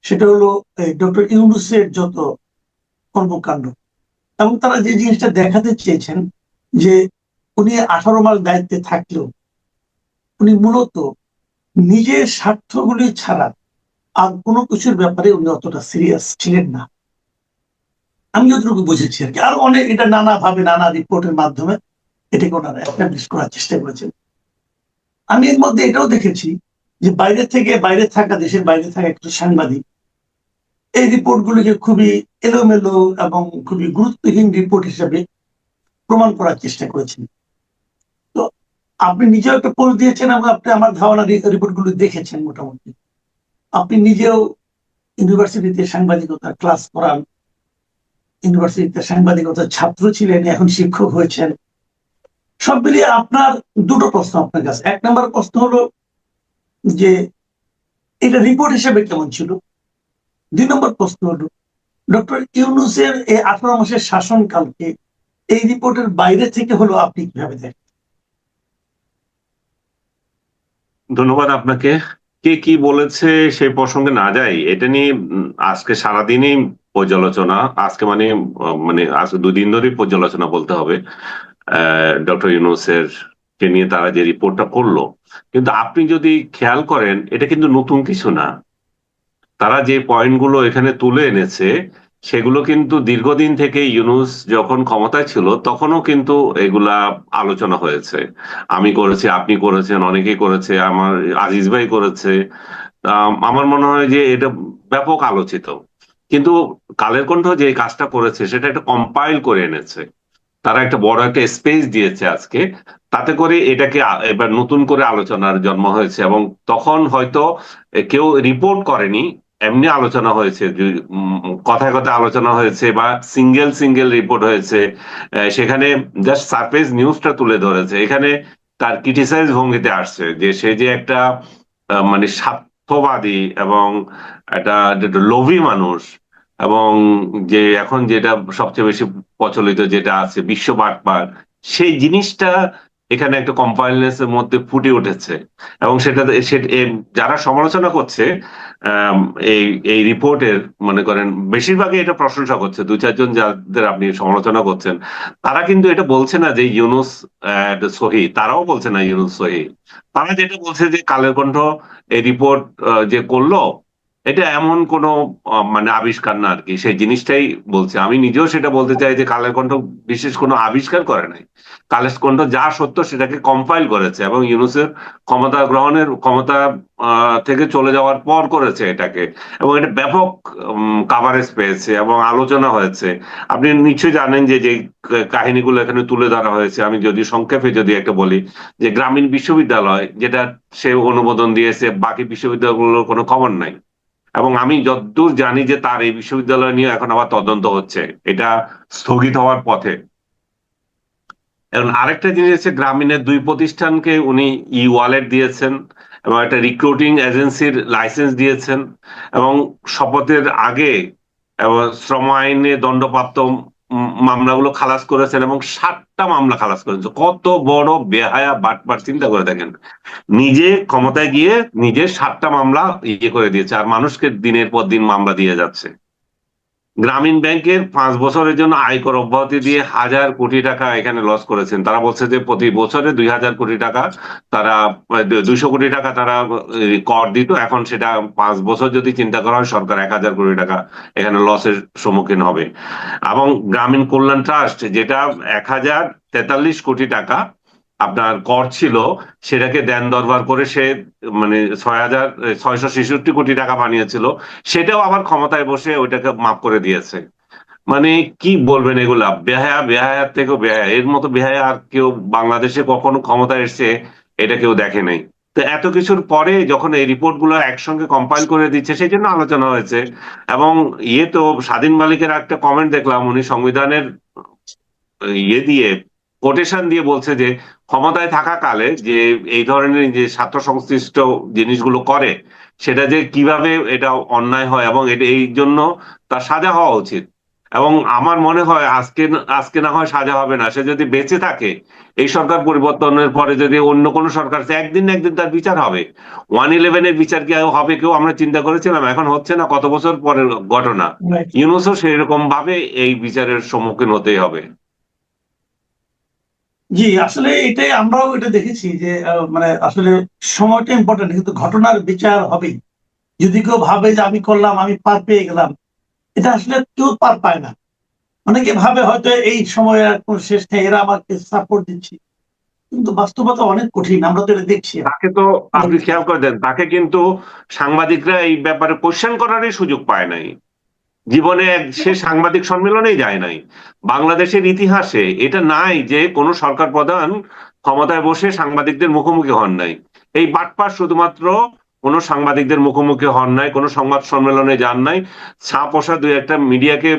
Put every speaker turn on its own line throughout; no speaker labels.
সেটা হলো ডক্টর ইউনূসের যত কর্মকাণ্ড, এবং তারা যে জিনিসটা দেখাতে চেয়েছেন যে উনি 18 মাস দায়িত্বে থাকলেও উনি মূলত নিজের স্বার্থগুলি ছাড়া আর কোনো কিছুর ব্যাপারে উনি অতটা সিরিয়াস ছিলেন না, আমি যতটুকু বুঝেছি আর কি। আরো অনেক, এটা নানা ভাবে নানা রিপোর্টের মাধ্যমে এটাকে ওনারা এস্টাবলিশ করার চেষ্টা করেছেন। আমি এর মধ্যে এটাও দেখেছি যে বাইরে থাকা, দেশের বাইরে থাকা একটু সাংবাদিক এই রিপোর্ট গুলিকে খুবই এলোমেলো এবং খুবই গুরুত্বহীন রিপোর্ট হিসেবে প্রমাণ করার চেষ্টা করেছেন। তো আপনি নিজেও একটা পোস্ট দিয়েছেন এবং আপনি আমার ধারণা রিপোর্ট গুলো দেখেছেন মোটামুটি। আপনি নিজেও ইউনিভার্সিটিতে সাংবাদিকতার ক্লাস করান, ইউনিভার্সিটিতে সাংবাদিকতার ছাত্র ছিলেন, এখন শিক্ষক হয়েছেন। সব মিলিয়ে আপনার দুটো প্রশ্ন আপনার কাছে। 1 নম্বর প্রশ্ন হলো যে এটা রিপোর্ট হিসেবে কেমন ছিল। 2 নম্বর প্রশ্ন হলো ডক্টর ইউনূসের এই 18 মাসের শাসনকালকে এই রিপোর্টের বাইরে থেকে হলো আপনি কিভাবে দেখেন।
ধন্যবাদ আপনাকে। কে কি বলেছে সেই প্রসঙ্গে না যাই, এটা নিয়ে আজকে সারাদিনই পর্যালোচনা, আজকে মানে আজকে 2 দিন ধরেই পর্যালোচনা বলতে হবে ডক্টর ইউনূসের কে নিয়ে তারা যে রিপোর্টটা করলো। কিন্তু আপনি যদি খেয়াল করেন এটা কিন্তু নতুন কিছু না। তারা যে পয়েন্টগুলো এখানে তুলে এনেছে সেগুলো কিন্তু দীর্ঘদিন থেকে ইউনূস যখন ক্ষমতায় ছিল তখনও কিন্তু এগুলা আলোচনা হয়েছে। আমি করেছি, আপনি করেছেন, অনেকেই করেছে, আমার আজিজ ভাই করেছে। আমার মনে হয় যে এটা ব্যাপক আলোচিত। কিন্তু কালের কণ্ঠ যে কাজটা করেছে সেটা একটা কম্পাইল করে এনেছে। তারা একটা বড় একটা স্পেস দিয়েছে আজকে, তাতে করে এটাকে এবার নতুন করে আলোচনার জন্ম হয়েছে। এবং তখন হয়তো কেউ রিপোর্ট করেনি, এমনি আলোচনা হয়েছে, কথায় কথায় আলোচনা হয়েছে বা সিঙ্গেল সিঙ্গেল রিপোর্ট হয়েছে। সেখানে জাস্ট সারফেস নিউজটা তুলে ধরেছে। এখানে তার ক্রিটিসাইজ ভঙ্গিতে আসছে যে সে যে একটা মানে স্বার্থবাদী এবং একটা লোভী মানুষ, এবং যে এখন যেটা সবচেয়ে বেশি প্রচলিত যেটা আছে বিশ্ব বাটপার, সেই জিনিসটা এখানে একটা কম্পাইলনেস এর মধ্যে ফুটে উঠেছে। এবং যারা সমালোচনা করছে আম, এই এই রিপোর্টের, মনে করেন বেশিরভাগই এটা প্রশংসা করছে। 2-4 জন যাদের আপনি সমালোচনা করছেন তারা কিন্তু এটা বলছে না যে ইউনূস সহি, তারাও বলছে না ইউনূস সহি। তারা যেটা বলছে যে কালের কণ্ঠ এই রিপোর্ট যে করলো এটা এমন কোনো মানে আবিষ্কার না আর কি, সেই জিনিসটাই বলছে। আমি নিজেও সেটা বলতে চাই যে কালের কণ্ঠ বিশেষ কোনো আবিষ্কার করে নাই। কালের কণ্ঠ যা সত্য সেটাকে কম্পাইল করেছে, এবং ইউনূসের ক্ষমতা গ্রহণের ক্ষমতা থেকে চলে যাওয়ার পর করেছে এটাকে। এবং এটা ব্যাপক কাভারেজ পেয়েছে এবং আলোচনা হয়েছে। আপনি নিশ্চয়ই জানেন যে যে কাহিনীগুলো এখানে তুলে ধরা হয়েছে, আমি যদি সংক্ষেপে যদি একটা বলি, যে গ্রামীণ বিশ্ববিদ্যালয় যেটা সে অনুমোদন দিয়েছে, বাকি বিশ্ববিদ্যালয়গুলোর কোনো খবর নাই। এবং আমি যতদূর জানি যে তার এই বিশ্ববিদ্যালয় নিয়ে এখন আবার তদন্ত হচ্ছে, এটা স্থগিত হওয়ার পথে। এখন আরেকটা জিনিস হচ্ছে, গ্রামীণের 2 প্রতিষ্ঠানকে উনি ই ওয়ালেট দিয়েছেন এবং একটা রিক্রুটিং এজেন্সির লাইসেন্স দিয়েছেন, এবং শপথের আগে এবং শ্রম আইনে দণ্ডপ্রাপ্ত মামলাগুলো খালাস করেছেন, এবং 7টা মামলা খালাস করেছেন। কত বড় বেহায়া বাটপার, চিন্তা করে দেখেন। নিজে ক্ষমতায় গিয়ে নিজে 7টা মামলা করে দিয়েছে, আর মানুষকে দিনের পর দিন মামলা দিয়ে যাচ্ছে। গ্রামীণ ব্যাংকের 5 বছরের জন্য আয়কর অব্যাহতি দিয়ে 1,000 কোটি টাকা এখানে লস করেছেন। তারা বলছে যে প্রতি বছরে 2,000 কোটি টাকা তারা 200 কোটি টাকা তারা কর দিত, এখন সেটা 5 বছর যদি চিন্তা করা হয় সরকার 1,000 কোটি টাকা এখানে লসের সম্মুখীন হবে। এবং গ্রামীণ কল্যাণ ট্রাস্ট যেটা 1,043 কোটি টাকা আপনার কর ছিল, সেটাকে দেন দরবার করে সে মানে 6,666 কোটি টাকা বানিয়েছিল, সেটাও আবার ক্ষমতায় বসে ওইটাকে মাফ করে দিয়েছে। মানে কি বলবেন, এগুলা বেহায়া, বেহায়ার থেকেও বেহায়া। এর মতো বেহায়া আর কেউ বাংলাদেশে কখনো ক্ষমতায় এসছে এটা কেউ দেখে নাই। তো এত কিছুর পরে যখন এই রিপোর্ট গুলো একসঙ্গে কম্পাইল করে দিচ্ছে সেই জন্য আলোচনা হয়েছে। এবং তো স্বাধীন মালিকের একটা কমেন্ট দেখলাম, উনি সংবিধানের দিয়ে কোটেশন দিয়ে বলছে যে ক্ষমতায় থাকাকালে যে এই ধরনের যে ছাত্র সংশ্লিষ্ট জিনিসগুলো করে সেটা যে কিভাবে এটা অন্যায় হয়, এবং এটা এই জন্য তার সাজা হওয়া উচিত। এবং আমার মনে হয় আজকে আজকে না হয় সাজা হবে না, সে যদি বেঁচে থাকে, এই সরকার পরিবর্তনের পরে যদি অন্য কোন সরকার আসে, একদিন না একদিন তার বিচার হবে। 111-এর বিচার কি হবে কেউ আমরা চিন্তা করেছিলাম? এখন হচ্ছে না, কত বছর পরের ঘটনা।
Right.
ইউনূসও সেরকম ভাবে এই বিচারের সম্মুখীন হতেই হবে।
জি, আসলে এটাই আমরাও এটা দেখেছি যে মানে আসলে সময়টা ইম্পর্টেন্ট, কিন্তু ঘটনার বিচার হবেই। যদি কেউ ভাবে যে আমি করলাম, আমি পার পেয়ে গেলাম, এটা আসলে কেউ পার পায় না। অনেকে ভাবে হয়তো এই সময় আর কোনো শেষ নেই, এরা আমাকে সাপোর্ট দিচ্ছে, কিন্তু বাস্তবতা অনেক কঠিন, আমরা তো এটা দেখছি।
তাকে তো আপনি খেয়াল করে দেন, তাকে কিন্তু সাংবাদিকরা এই ব্যাপারে কোশ্চেন করারই সুযোগ পায় নাই। জীবনে সে সাংবাদিক সম্মেলনেই যায় নাই। বাংলাদেশের ইতিহাসে এটা নাই যে কোনো সরকার প্রধান ক্ষমতায় বসে সাংবাদিকদের মুখোমুখি হন নাই। এই বাটপার শুধুমাত্র কোনো সাংবাদিকদের মুখোমুখি হন নাই, কোনো সংবাদ সম্মেলনে যান নাই। ছাপোষা দুই একটা মিডিয়াকে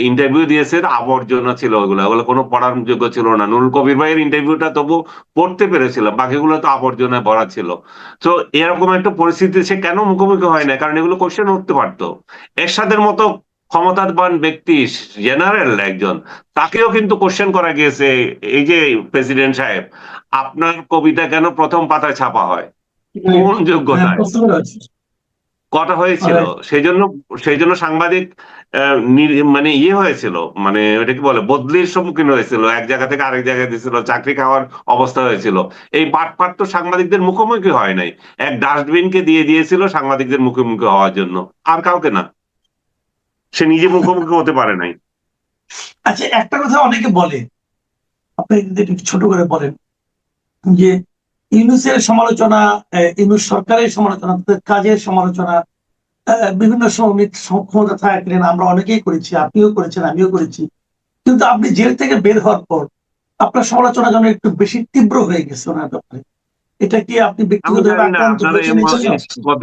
ইন্টারভিউ দিয়েছে, আবর্জনা ছিল ওগুলো, ওগুলো কোনো পড়ার যোগ্য ছিল না। নুরুল কবির ভাইয়ের ইন্টারভিউটা তবু পড়তে পেরেছিলাম, বাকিগুলো তো আবর্জনায় ভরা ছিল। তো এরকম একটা পরিস্থিতি সে কেন মুখোমুখি হয় না? কারণ এগুলো কোশ্চেন উঠতে পারতো। এরশাদের মতো ক্ষমতাবান ব্যক্তি, জেনারেল একজন, তাকেও কিন্তু কোশ্চেন করা গিয়েছে। এই যে প্রেসিডেন্ট সাহেব, আপনার কবিতা কেন প্রথম পাতায় ছাপা হয়, কোন
হ্যাঁ,
যোগ্যতায়?
প্রশ্ন করা হচ্ছে।
কটা হয়েছিল?
Alright.
সেই জন্য সাংবাদিক মানে ইয়ে হয়েছিল, মানে ওটা কি বলে, বদলির সম্মুখীন হয়েছিল, এক জায়গা থেকে আরেক জায়গায় দিয়েছিল, চাকরি খাওয়ার অবস্থা হয়েছিল। এই বাটপার তো সাংবাদিকদের মুখোমুখি হয় নাই, এক ডাস্টবিনকে দিয়ে দিয়েছিল সাংবাদিকদের মুখোমুখি হওয়ার জন্য, আর কাউকে না। সে নিজে মুখোমুখি হতে পারে নাই।
আচ্ছা, একটা কথা অনেকে বলে, আপনি যদি একটু ছোট করে বলেন, যে ইউনূসের সমালোচনা, ইউনূস সরকারের সমালোচনা, তাদের কাজের সমালোচনা বিভিন্ন সময় ক্ষমতা থাকলেন আমরা অনেকেই করেছি, আপনিও করেছেন, আমিও করেছি, কিন্তু আপনি জেল থেকে বের হওয়ার পর আপনার সমালোচনা যেন একটু বেশি তীব্র হয়ে গেছে ওনার ব্যাপারে। এটা কি আপনি
আমি
ব্যক্তিগতভাবে
জানি না
আক্রান্ত
আপনারা
হয়েছেন এই জন্য?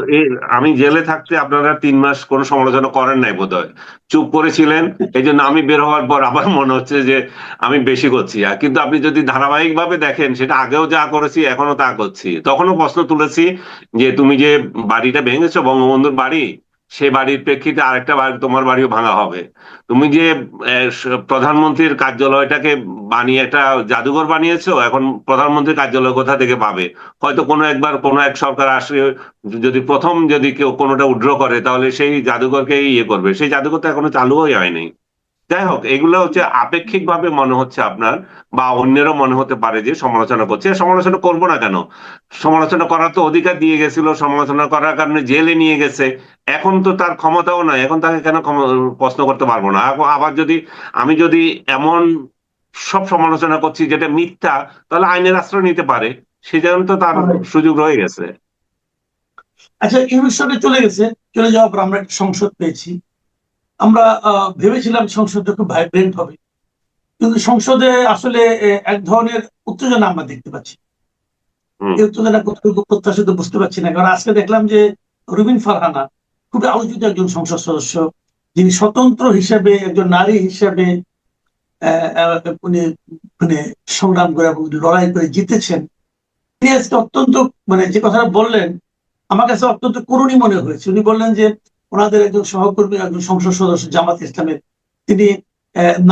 আমি জেলে থাকতে আপনারা 3 মাস কোনো সমালোচনা করেন নাই বোধহয়, চুপ করেছিলেন। এই জন্য আমি বের হওয়ার পর আবার মনে হচ্ছে যে আমি বেশি করছি। আর কিন্তু আপনি যদি ধারাবাহিক ভাবে দেখেন, সেটা আগেও যা করেছি এখনো তা করছি। তখনও প্রশ্ন তুলেছি যে তুমি যে বাড়িটা ভেঙেছো, বঙ্গবন্ধুর বাড়ি, সে বাড়ির প্রেক্ষিতে আরেকটা বাড়ি, তোমার বাড়িও ভাঙা হবে। তুমি যে প্রধানমন্ত্রীর কার্যালয়টাকে বানিয়ে একটা জাদুঘর বানিয়েছো, এখন প্রধানমন্ত্রীর কার্যালয় কোথা থেকে পাবে? হয়তো কোনো একবার কোনো এক সরকার আসে, যদি প্রথম যদি কেউ কোনোটা উইথড্র করে, তাহলে সেই জাদুঘরকেই ইয়ে করবে। সেই জাদুঘর তো এখনো চালুই হয়নি। যাই হোক, এগুলো হচ্ছে আপেক্ষিক ভাবে মনে হচ্ছে আপনার, বা অন্যেরও মনে হতে পারে যে সমালোচনা করছে। সমালোচনা করবো না কেন? সমালোচনা করার তো অধিকার দিয়ে গেছিল, সমালোচনা করার কারণে জেলে নিয়ে গেছে। এখন তো তার ক্ষমতাও নাই, এখন তাকে কেন প্রশ্ন করতে পারবো না? আবার যদি আমি যদি এমন সব সমালোচনা করছি যেটা মিথ্যা, তাহলে আইনের আশ্রয় নিতে পারে। সে যেমন তো তার
Alright.
সুযোগ রয়ে গেছে।
আচ্ছা, ইউনূস সরকার চলে গেছে, চলে যাওয়ার পর আমরা একটা সংসদ পেয়েছি। আমরা ভেবেছিলাম সংসদটা খুব ভাইব্রেন্ট হবে, কিন্তু সংসদে আসলে এক ধরনের উত্তেজনা আমরা দেখতে পাচ্ছি।
হম।
এই উত্তেজনা কতটুকু প্রত্যাশিত বুঝতে পারছি না, কারণ আজকে দেখলাম যে রুবিন ফারহানা খুবই আলোচিত একজন সংসদ সদস্য, যিনি স্বতন্ত্র হিসেবে একজন নারী হিসেবে উনি মানে সংগ্রাম করে এবং লড়াই করে জিতেছেন। তিনি আজকে অত্যন্ত মানে যে কথাটা বললেন, আমার কাছে অত্যন্ত করুণী মনে হয়েছে। উনি বললেন যে ওনাদের একজন সহকর্মী, একজন সংসদ সদস্য জামাত ইসলামের, তিনি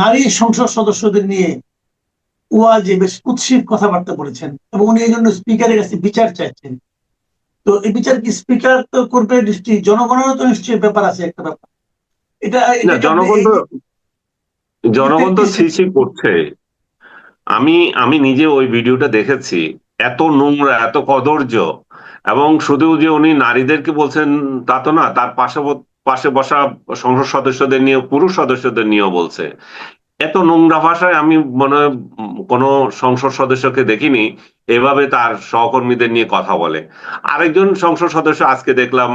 নারী সংসদ সদস্যদের নিয়ে ওয়াজে বেশ কুৎসিত কথাবার্তা বলেছেন, এবং উনি এই জন্য স্পিকারের কাছে বিচার চাইছেন। তো এই বিচার কি স্পিকার তো করবে, নিশ্চয়ই জনগণেরও তো নিশ্চয়ই ব্যাপার আছে, একটা ব্যাপার। এটা
না,
এটা কি আপনি এই
জনগণ তো ছি ছি করছে। আমি আমি নিজে ওই ভিডিওটা দেখেছি। এত নোংরা, এত কদর্য। এবং শুধু যে উনি নারীদেরকে বলছেন তা তো না, তার পাশে পাশে বসা সংসদ সদস্যদের নিয়ে, পুরুষ সদস্যদের নিয়েও বলছে। এত নোংরা ভাষায় আমি মনে হয় কোনো সংসদ সদস্যকে দেখিনি এভাবে তার সহকর্মীদের নিয়ে কথা বলে। আরেকজন সংসদ সদস্য আজকে দেখলাম,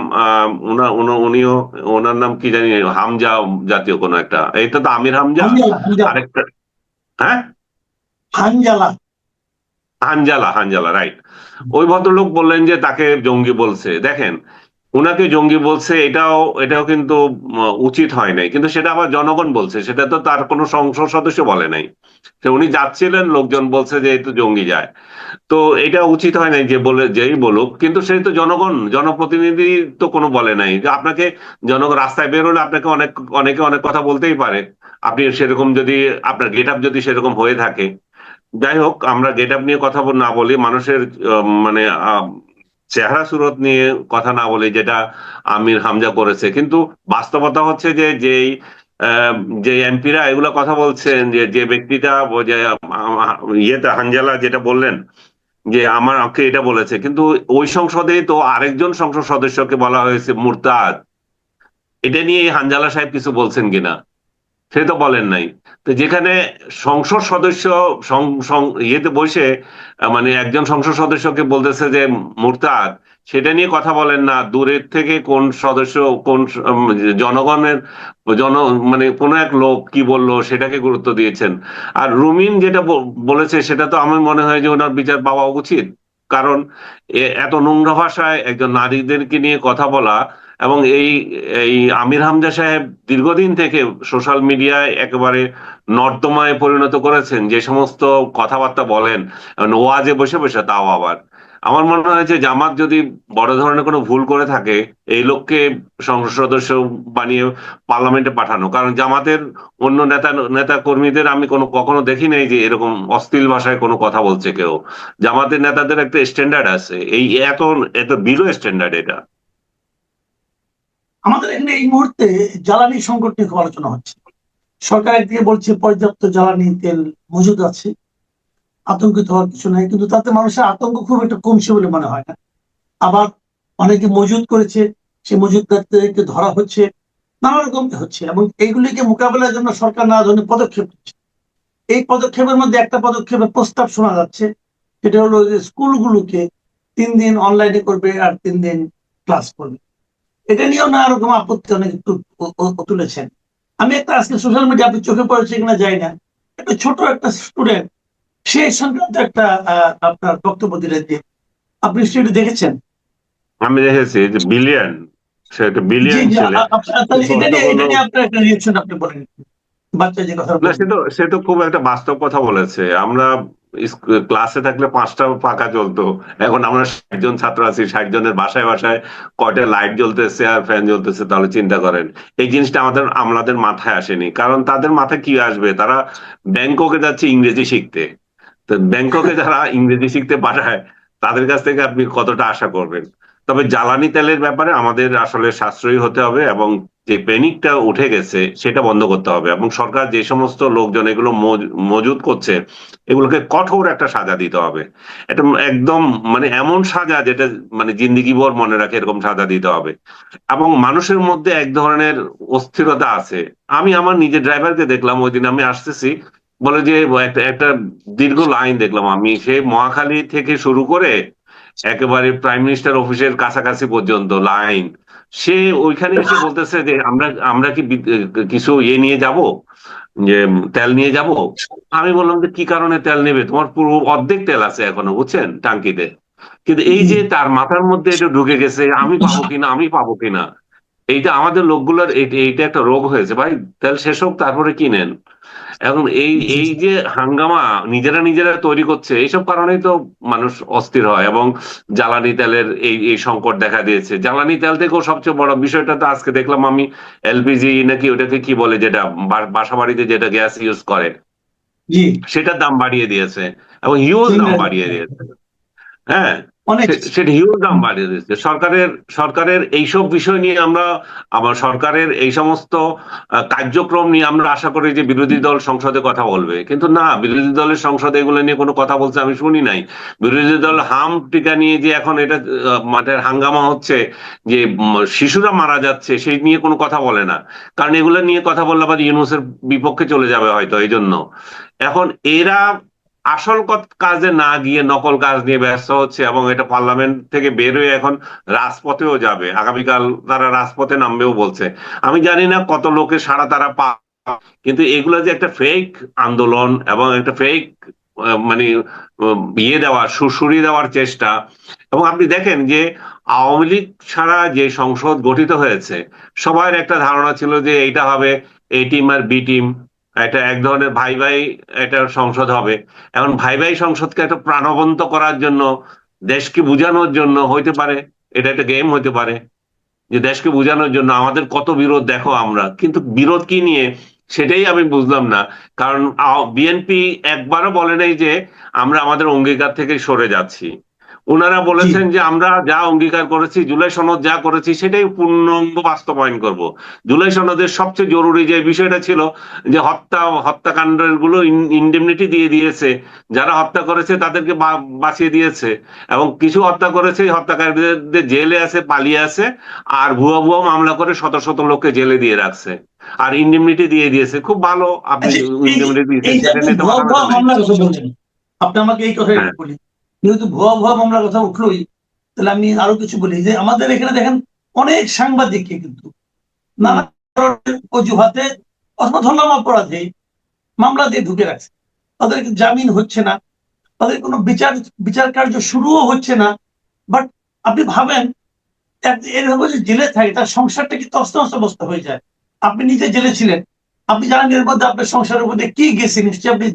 উনিও, ওনার নাম কি জানি, হামজা জাতীয় কোনো একটা, এইটা তো আমির হামজা।
হানজালা হানজালা
আরেকটা, হ্যাঁ,
হানজালা
হানজালা, হানজালা, রাইট। ওই ভদ্রলোক বললেন যে তাকে জঙ্গি বলছে। দেখেন, উনাকে জঙ্গি বলছে, এটাও কিন্তু উচিত হয় নাই, কিন্তু সেটা আবার জনগণ বলছে, সেটা তো তার কোনো সংসদ সদস্য বলে নাই। তো উনি যাচ্ছিলেন, লোকজন বলছে যে এই তো জঙ্গি যায়। তো এটা উচিত হয় নাই যে বলে, যেই বলুক, কিন্তু সে তো জনগণ, জনপ্রতিনিধি, তো কোনো বলে নাই যে আপনাকে। জনগণ রাস্তায় বের হলে আপনাকে অনেকে অনেক কথা বলতেই পারে। আপনি সেরকম যদি আপনার গেট আপ যদি সেরকম হয়ে থাকে, যাই হোক, আমরা গেট আপ নিয়ে কথা না বলি, মানুষের মানে চেহারা সুরত নিয়ে কথা না বলি, যেটা আমির হামজা করেছে। কিন্তু বাস্তবতা হচ্ছে যে যেই যে এমপিরা এগুলো কথা বলছেন, যে যে ব্যক্তিটা যে ইয়েতে হানজালা যেটা বললেন যে আমাকে এটা বলেছে, কিন্তু ওই সংসদেই তো আরেকজন সংসদ সদস্যকে বলা হয়েছে মুরতাদ। এটা নিয়ে হানজালা সাহেব কিছু বলছেন কিনা সে তো বলেন নাই। তো যেখানে সংসদ সদস্য ইয়েতে বসে মানে একজন সংসদ সদস্যকে বলতেছে যে মুরতাদ, সেটা নিয়ে কথা বলেন না, দূরের থেকে কোন সদস্য, কোন জনগণের জন মানে কোন এক লোক কি বললো সেটাকে গুরুত্ব দিয়েছেন। আর রুমিন যেটা বলেছে সেটা তো আমার মনে হয় যে ওনার বিচার পাওয়া উচিত। কারণ এত নোংরা ভাষায় একজন নারীদেরকে নিয়ে কথা বলা, এবং এই এই আমির হামজা সাহেব দীর্ঘদিন থেকে সোশ্যাল মিডিয়ায় একেবারে নর্দমায় পরিণত করেছেন, যে সমস্ত কথাবার্তা বলেন ওয়াজে বসে বসে, তাও আবার আমার মনে হয় যে জামাত যদি বড় ধরনের কোনো ভুল করে থাকে, এই লোককে সংসদ সদস্য বানিয়ে পার্লামেন্টে পাঠানো। কারণ জামাতের অন্য নেতা কর্মীদের আমি কখনো দেখি নাই যে এরকম অশ্লীল ভাষায় কোনো কথা বলছে কেউ। জামাতের নেতাদের একটা স্ট্যান্ডার্ড আছে, এই এত এত বিলো স্ট্যান্ডার্ড এটা।
আমাদের এখানে এই মুহূর্তে জ্বালানি সংকট নিয়ে খুব আলোচনা হচ্ছে। সরকার একদিকে বলছে পর্যাপ্ত জ্বালানি তেল মজুদ আছে, আতঙ্কিত হওয়ার কিছু নাই, কিন্তু তাতে মানুষের আতঙ্ক খুব একটা কমছে বলে মনে হয় না। আবার অনেকে মজুদ করেছে, সে মজুদদারদেরকে ধরা হচ্ছে, নানা রকম হচ্ছে, এবং এইগুলিকে মোকাবেলার জন্য সরকার নানা ধরনের পদক্ষেপ নিচ্ছে। এই পদক্ষেপের মধ্যে একটা পদক্ষেপের প্রস্তাব শোনা যাচ্ছে, সেটা হলো যে স্কুলগুলোকে 3 দিন অনলাইনে করবে আর 3 দিন ক্লাস করবে। এটা নিয়েও নানা রকম আপত্তি অনেক তুলেছেন। আমি একটা আজকে সোশ্যাল মিডিয়া, আপনি চোখে পড়েছে কিনা যাই না, একটা ছোট একটা স্টুডেন্ট সেই সংক্রান্ত একটা আপনার বক্তব্য দিলেন, যে আপনি সেটা দেখেছেন?
আমি দেখেছি যে বিলিয়ন, সে একটা
জি
বিলিয়ন
জি,
ছেলে।
তাহলে এটা নিয়ে
কোনো
আপনার একটা রিয়েকশন আপনি বলেন, বাচ্চা যে কথা
না,
বললেন।
সে তো খুব একটা বাস্তব কথা বলেছে। আমরা ক্লাসে থাকলে 5টা পাখা চলতো, এখন আমরা 60 জন ছাত্র আছি, 60 জনের বাসায় বাসায় কয়টা লাইট জ্বলতেছে আর ফ্যান জ্বলতেছে, তাহলে চিন্তা করেন। এই জিনিসটা আমাদের মাথায় আসেনি, কারণ তাদের মাথায় কি আসবে, তারা ব্যাংককে যাচ্ছে ইংরেজি শিখতে। তো ব্যাংককে যারা ইংরেজি শিখতে পাঠায়, তাদের কাছ থেকে আপনি কতটা আশা করবেন? তবে জ্বালানি তেলের ব্যাপারে আমাদের আসলে সাশ্রয়ী হতে হবে, এবং যে প্যানিকটা উঠে গেছে সেটা বন্ধ করতে হবে, এবং সরকার যে সমস্ত লোকজন এগুলো মজুদ করছে, এগুলোকে কঠোর একটা সাজা দিতে হবে। এটা একদম মানে এমন সাজা যেটা মানে জিন্দেগি ভর মনে রাখে, এরকম সাজা দিতে হবে। এবং মানুষের মধ্যে এক ধরনের অস্থিরতা আছে। আমি আমার নিজের ড্রাইভারকে দেখলাম, ওই দিন আমি আসতেছি, বলে যে একটা একটা দীর্ঘ লাইন দেখলাম আমি, সে মহাখালী থেকে শুরু করে একেবারে প্রাইম মিনিস্টার অফিসের কাছাকাছি পর্যন্ত লাইন। সে ওইখানে এসে বলতেছে যে আমরা আমরা কি কিছু ইয়ে নিয়ে যাব, যে তেল নিয়ে যাব। আমি বললাম যে কি কারণে তেল নেবে, তোমার পুরো অর্ধেক তেল আছে এখনো, বুঝছেন, টাঙ্কিতে। কিন্তু এই যে তার মাথার মধ্যে এটা ঢুকে গেছে, আমি পাবো কিনা, আমি পাবো কিনা। এইটা আমাদের লোকগুলোর এইটা একটা রোগ হয়েছে ভাই, তেল শেষ হোক তারপরে কিনেন। এখন এই
জি
এই
জি।
যে হাঙ্গামা নিজেরা নিজেরা তৈরি করছে, এইসব কারণেই তো মানুষ অস্থির হয়, এবং জ্বালানি তেলের এই এই সংকট দেখা দিয়েছে। জ্বালানি তেল থেকেও সবচেয়ে বড় বিষয়টা তো আজকে দেখলাম আমি, এলপিজি নাকি ওটাকে কি বলে, যেটা বাসা বাড়িতে যেটা গ্যাস ইউজ করে,
জি।
সেটার দাম বাড়িয়ে দিয়েছে, এবং হিউজ দাম
সিলিন্ডার,
বাড়িয়ে দিয়েছে। হ্যাঁ,
অনেক।
সেটা হিউজ দাম বাড়িয়ে দিচ্ছে। সরকারের এইসব বিষয় নিয়ে আমরা, আবার সরকারের এই সমস্ত কার্যক্রম নিয়ে আমরা আশা করি যে বিরোধী দল সংসদে কথা বলবে, কিন্তু না, বিরোধী দলের সংসদে এগুলো নিয়ে কোনো কথা বলছে আমি শুনি নাই। বিরোধী দল হাম টিকা নিয়ে যে এখন এটা মাঠের হাঙ্গামা হচ্ছে, যে শিশুরা মারা যাচ্ছে, সেই নিয়ে কোনো কথা বলে না। কারণ এগুলো নিয়ে কথা বললে আবার ইউনূসের বিপক্ষে চলে যাবে হয়তো, এই জন্য এখন এরা আসল কাজে না গিয়ে নকল কাজ নিয়ে ব্যস্ত হচ্ছে, এবং এটা পার্লামেন্ট থেকে বের হয়ে এখন রাজপথেও যাবে। আগামীকাল তারা রাজপথে নামবেও বলছে। আমি জানি না কত লোকের সাড়া তারা কিন্তু এগুলো যে একটা ফেক আন্দোলন এবং একটা ফেক মানে ইয়ে দেওয়ার, সুড়সুড়ি দেওয়ার চেষ্টা। এবং আপনি দেখেন যে আওয়ামী লীগ ছাড়া যে সংসদ গঠিত হয়েছে, সবার একটা ধারণা ছিল যে এইটা হবে এ টিম আর বি টিম, এটা এক ধরনের ভাই ভাই একটা সংসদ হবে। এখন ভাই ভাই সংসদকে একটা প্রাণবন্ত করার জন্য, দেশকে বুঝানোর জন্য হইতে পারে, এটা একটা গেম হইতে পারে, যে দেশকে বোঝানোর জন্য আমাদের কত বিরোধ দেখো আমরা, কিন্তু বিরোধ কি নিয়ে, সেটাই আমি বুঝলাম না। কারণ বিএনপি একবারও বলে নাই যে আমরা আমাদের অঙ্গীকার থেকে সরে যাচ্ছি। ওনারা
জি
বলেছেন যে আমরা যা অঙ্গীকার করেছি, জুলাই সনদ যা করেছি সেটাই পূর্ণাঙ্গ বাস্তবায়ন করব। জুলাই সনদের সবচেয়ে জরুরি যে বিষয়টা ছিল যে হত্যাকাণ্ডের গুলো ইন্ডেমনিটি দিয়ে দিয়েছে, যারা হত্যা করেছে তাদেরকে বাঁচিয়ে দিয়েছে, এবং কিছু হত্যা করেছে হত্যাকারীদের জেলে আছে, পালিয়ে আছে, আর ভুয়া ভুয়া মামলা করে শত শত লোককে জেলে দিয়ে রাখছে, আর ইন্ডেমনিটি দিয়ে দিয়েছে। খুব ভালো, আপনি
আচ্ছা, এই
ইন্ডেমনিটি দিয়েছেন,
এই যে
সেটা
আপনি
নিয়ে তো
ভুয়া
মাথা
ভুয়া
ব্যথা নাই।
মামলার কথা বললেন, আপনি আমাকে এই কথা
হ্যাঁ।
একটু বলি। যেহেতু ভুয়া ভুয়া মামলার কথা উঠলোই, তাহলে আমি আরো কিছু বলি যে আমাদের এখানে দেখেন অনেক সাংবাদিককে কিন্তু
হুম।
নানা ধরনের অজুহাতে অথবা ধরলাম অপরাধে মামলা দিয়ে ঢুকে রাখছে, তাদেরকে জামিন হচ্ছে না, তাদের কোনো বিচার কার্য শুরুও হচ্ছে না। বাট আপনি ভাবেন এরভাবে যে জেলে থাকে তার সংসারটা কি তছনছ অবস্থা হয়ে যায়। আপনি নিজে জেলে ছিলেন, আপনি জানেন এর মধ্যে আপনার সংসারের মধ্যে কি গেছে, নিশ্চয়ই আপনি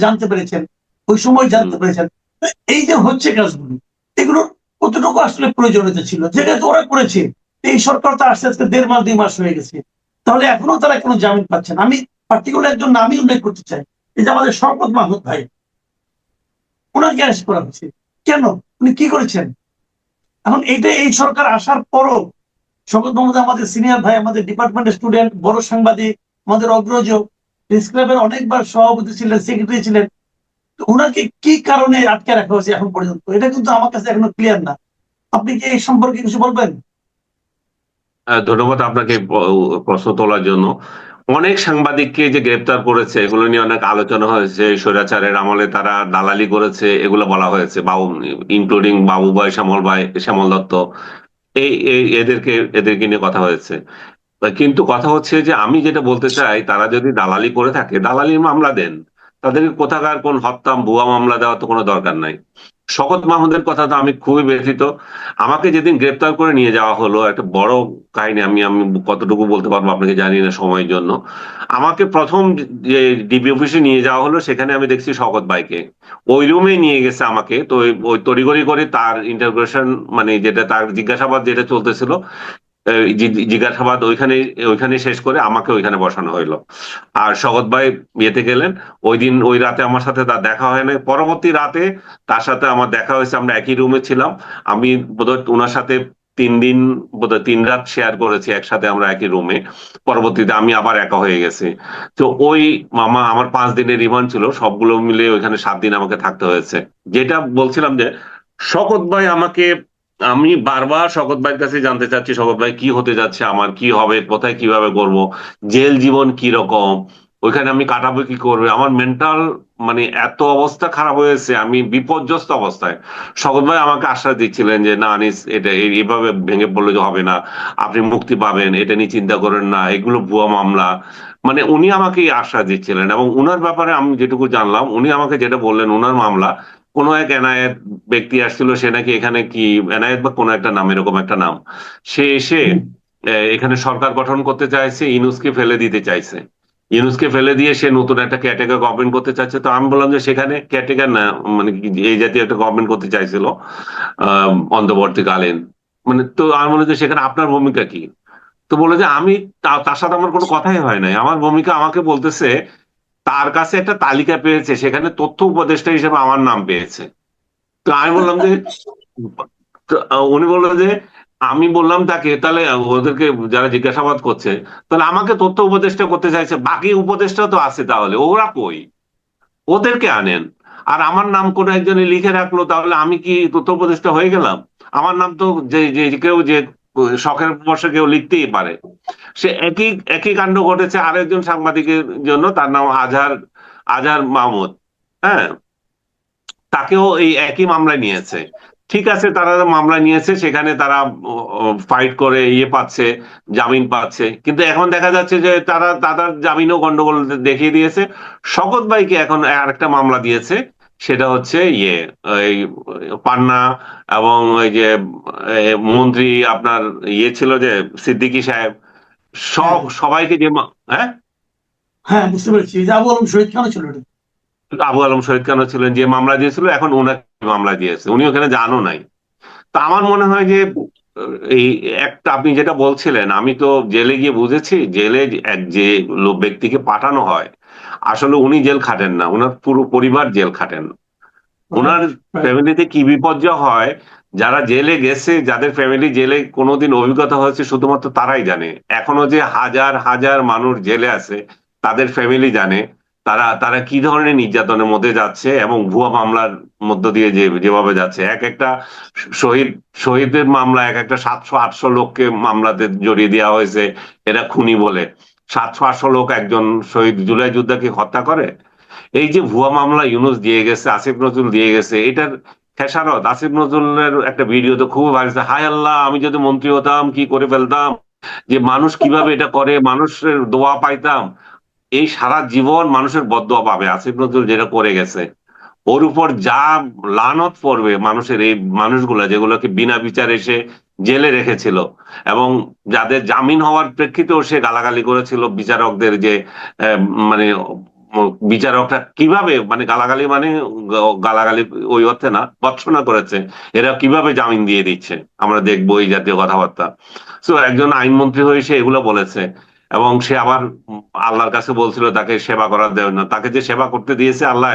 জানতে পেরেছেন, ওই সময় জানতে পেরেছেন। তো এই যে হচ্ছে কাজগুলো, এগুলোর কতটুকু আসলে প্রয়োজনীয়তা ছিল, যেটা তো ওরা করেছে। এই সরকার তো আসতে আজকে 1.5 মাস 2 মাস হয়ে গেছে, তাহলে এখনো তারা কোনো জামিন পাচ্ছে না। আমি পার্টিকুলার একজন নামই উল্লেখ করতে চাই, এই যে আমাদের শওকত মাহমুদ ভাই, ওনাকে অ্যারেস্ট করা হয়েছে কেন? উনি কি করেছেন? এখন এইটা এই সরকার আসার পরও শওকত মাহমুদ আমাদের সিনিয়র ভাই, আমাদের ডিপার্টমেন্টের স্টুডেন্ট, বড় সাংবাদিক, আমাদের অগ্রজ, প্রেস ক্লাবের অনেকবার সভাপতি ছিলেন, সেক্রেটারি ছিলেন। তো ওনাকে কি কারণে আটকে রাখা হয়েছে এখন পর্যন্ত, এটা কিন্তু আমার কাছে এখনো ক্লিয়ার না। আপনি কি এই সম্পর্কে কিছু বলবেন?
ধন্যবাদ আপনাকে প্রশ্ন তোলার জন্য। অনেক সাংবাদিককে যে গ্রেপ্তার করেছে এগুলো নিয়ে অনেক আলোচনা হয়েছে। স্বৈরাচারের আমলে তারা দালালি করেছে এগুলো বলা হয়েছে, বাবু ইনক্লুডিং বাবু ভাই, শ্যামল দত্ত, এদেরকে নিয়ে কথা হয়েছে। কিন্তু কথা হচ্ছে যে আমি যেটা বলতে চাই, তারা যদি দালালি করে থাকে, দালালির মামলা দেন। তাদেরকে কোথাকার কোন হত্যা ভুয়া মামলা দেওয়ার তো কোনো দরকার নাই। শওকত মাহমুদের কথা তো আমি খুবই ব্যথিত। আমাকে যেদিন গ্রেপ্তার করে নিয়ে যাওয়া হলো, একটা বড় কাহিনী, আমি আমি কতটুকু বলতে পারবো আপনাকে জানি না সময়ের জন্য। আমাকে প্রথম যে ডিবি অফিসে নিয়ে যাওয়া হলো, সেখানে আমি দেখছি শওকত ভাইকে। ওই রুমে নিয়ে গেছে আমাকে, তো ওই তড়িঘড়ি করে তার ইন্টারোগেশন, মানে যেটা তার জিজ্ঞাসাবাদ যেটা চলতেছিল, জিজ্ঞাসাবাদ ওইখানে ওইখানে শেষ করে আমাকে ওইখানে বসানো হইলো। আর শওকত ভাই বিয়েতে গেলেন। ওই দিন ওই রাতে আমার সাথে তার দেখা হয় নাই। পরবর্তী রাতে তার সাথে আমার দেখা হয়েছে, আমরা একই রুমে ছিলাম। আমি বোধহয় ওনার সাথে 3 দিন, বোধহয় 3 রাত শেয়ার করেছি একসাথে আমরা একই রুমে। পরবর্তীতে আমি আবার একা হয়ে গেছি। তো ওই মামা আমার 5 দিনের রিমান্ড ছিল, সবগুলো মিলে ওইখানে 7 দিন আমাকে থাকতে হয়েছে। যেটা বলছিলাম যে শওকত ভাই আমাকে, আমি বারবার শওকত ভাইয়ের কাছে জানতে চাচ্ছি, শওকত ভাই কি হতে যাচ্ছে, আমার কি হবে, কোথায় কিভাবে করব, জেল জীবন কি রকম, ওইখানে আমি কাটাবো কি করবে, আমার মেন্টাল মানে এত অবস্থা খারাপ হয়েছে, আমি বিপর্যস্ত অবস্থায়। শওকত ভাই আমাকে আশ্বাস দিচ্ছিলেন যে না আনিস, এটা এইভাবে ভেঙে পড়লে যে হবে না, আপনি মুক্তি পাবেন, এটা নিয়ে চিন্তা করেন না, এগুলো ভুয়া মামলা। মানে উনি আমাকে এই আশ্বাস দিচ্ছিলেন, এবং উনার ব্যাপারে আমি যেটুকু জানলাম, উনি আমাকে যেটা বললেন, উনার মামলা কোন এক এনায়েত ব্যক্তি আসছিল, সে নাকি এখানে কি এনায়েত বা কোন একটা নাম, এরকম একটা নাম, সে এসে এখানে সরকার গঠন করতে চাইছে, ইউনূসকে ফেলে দিতে চাইছে। ইউনূসকে ফেলে দিয়ে সে নতুন একটা কেয়ারটেকার গভর্নমেন্ট করতে চাচ্ছে। তো আমি বললাম যে সেখানে কেয়ারটেকার না, মানে এই জাতীয় একটা গভর্নমেন্ট করতে চাইছিল অন্তর্বর্তীকালীন। মানে তো আমি বললাম যে সেখানে আপনার ভূমিকা কি? তো বলে যে আমি, তার সাথে আমার কোনো কথাই হয় নাই। আমার ভূমিকা, আমাকে বলতেছে তার কাছে একটা তালিকা পেয়েছে, সেখানে তথ্য উপদেষ্টা হিসেবে আমার নাম পেয়েছে। তো আমি বললাম যে, তো উনি বললো যে, আমি বললাম তাকে, তাহলে ওদেরকে যারা জিজ্ঞাসাবাদ করছে, তাহলে আমাকে তথ্য উপদেষ্টা করতে চাইছে, বাকি উপদেষ্টা তো আছে, তাহলে ওরা কই? ওদেরকে আনেন। আর আমার নাম কোন একজনে লিখে রাখলো, তাহলে আমি কি তথ্য উপদেষ্টা হয়ে গেলাম? আমার নাম তো যে যে কেউ যে শখের বশে কেউ লিখতেই পারে। সে একই একই কাণ্ড ঘটেছে আরেকজন সাংবাদিকের জন্য, তার নাম আজহার, আজহার মাহমুদ। হ্যাঁ, তাকেও এই একই মামলায় নিয়েছে। ঠিক আছে, তারা মামলা নিয়েছে, সেখানে তারা ফাইট করে ইয়ে পাচ্ছে, জামিন পাচ্ছে, কিন্তু এখন দেখা যাচ্ছে যে তারা তাদের জামিনও গন্ডগোল দেখিয়ে দিয়েছে। শওকত ভাইকে এখন আরেকটা মামলা দিয়েছে, সেটা হচ্ছে ইয়ে, এই পান্না, এবং ওই যে মন্ত্রী আপনার ইয়ে ছিল যে সিদ্দিকী সাহেব,
হ্যাঁ
সবাইকে যে হ্যাঁ,
হ্যাঁ, বুঝতে পেরেছি, এই যে আবু আলম শহীদ খানও ছিল এটা।
আবু আলম শহীদ খান ছিলেন যে মামলা দিয়েছিল, এখন ওনাকে মামলা দিয়েছে, উনি ওখানে জানও নাই। তা আমার মনে হয় যে এই একটা আপনি যেটা বলছিলেন, আমি তো জেলে গিয়ে বুঝেছি, জেলে যে ব্যক্তিকে পাঠানো হয় আসলে উনি জেল খাটেন না, ওনার পুরো পরিবার জেল খাটেন।
রাইট,
ওনার
রাইট।
ফ্যামিলিতে কি বিপর্যয় হয়, যারা জেলে গেছে, যাদের ফ্যামিলি জেলে কোনোদিন অভিজ্ঞতা হয়েছে, শুধুমাত্র তারাই জানে। এখনো যে হাজার হাজার মানুষ জেলে আছে, তাদের ফ্যামিলি জানে তারা তারা কি ধরনের নির্যাতনের মধ্যে যাচ্ছে, এবং ভুয়া মামলার মধ্য দিয়ে যেভাবে যাচ্ছে। এক একটা শহীদ শহীদের মামলা, এক একটা 700-800 লোককে মামলাতে জড়িয়ে দেওয়া হয়েছে এরা খুনি বলে। 700-800 লোক একজন শহীদ জুলাই যোদ্ধাকে হত্যা করে। এই যে ভুয়া মামলা ইউনূস দিয়ে গেছে, আসিফ নজরুল দিয়ে গেছে, এটার খেসারত আসিফ নজরুলের একটা ভিডিও তো খুব ভাইরাল, হায় আল্লাহ আমি যদি মন্ত্রী হতাম কি করে ফেলতাম, যে মানুষ কিভাবে এটা করে, মানুষের দোয়া পাইতাম। এই সারা জীবন মানুষের বদদোয়া পাবে আসিফ নজরুল যেটা করে গেছে। ওর উপর যা লানত পড়বে মানুষের, এই মানুষগুলা যেগুলোকে বিনা বিচারে সে জেলে রেখেছিল, এবং যাদের জামিন হওয়ার প্রেক্ষিতেও সে গালাগালি করেছিল বিচারকদের, যে আহ, মানে বিচারকরা কিভাবে, মানে গালাগালি মানে গালাগালি ওই অর্থে না, ভৎসনা করেছে, এরা কিভাবে জামিন দিয়ে দিচ্ছে, আমরা দেখবো এই জাতীয় কথাবার্তা। তো একজন আইনমন্ত্রী হয়ে সে এগুলো বলেছে, এবং সে আবার আল্লাহর কাছে বলছিল তাকে সেবা করা দেয় না, তাকে যে সেবা করতে দিয়েছে আল্লাহ,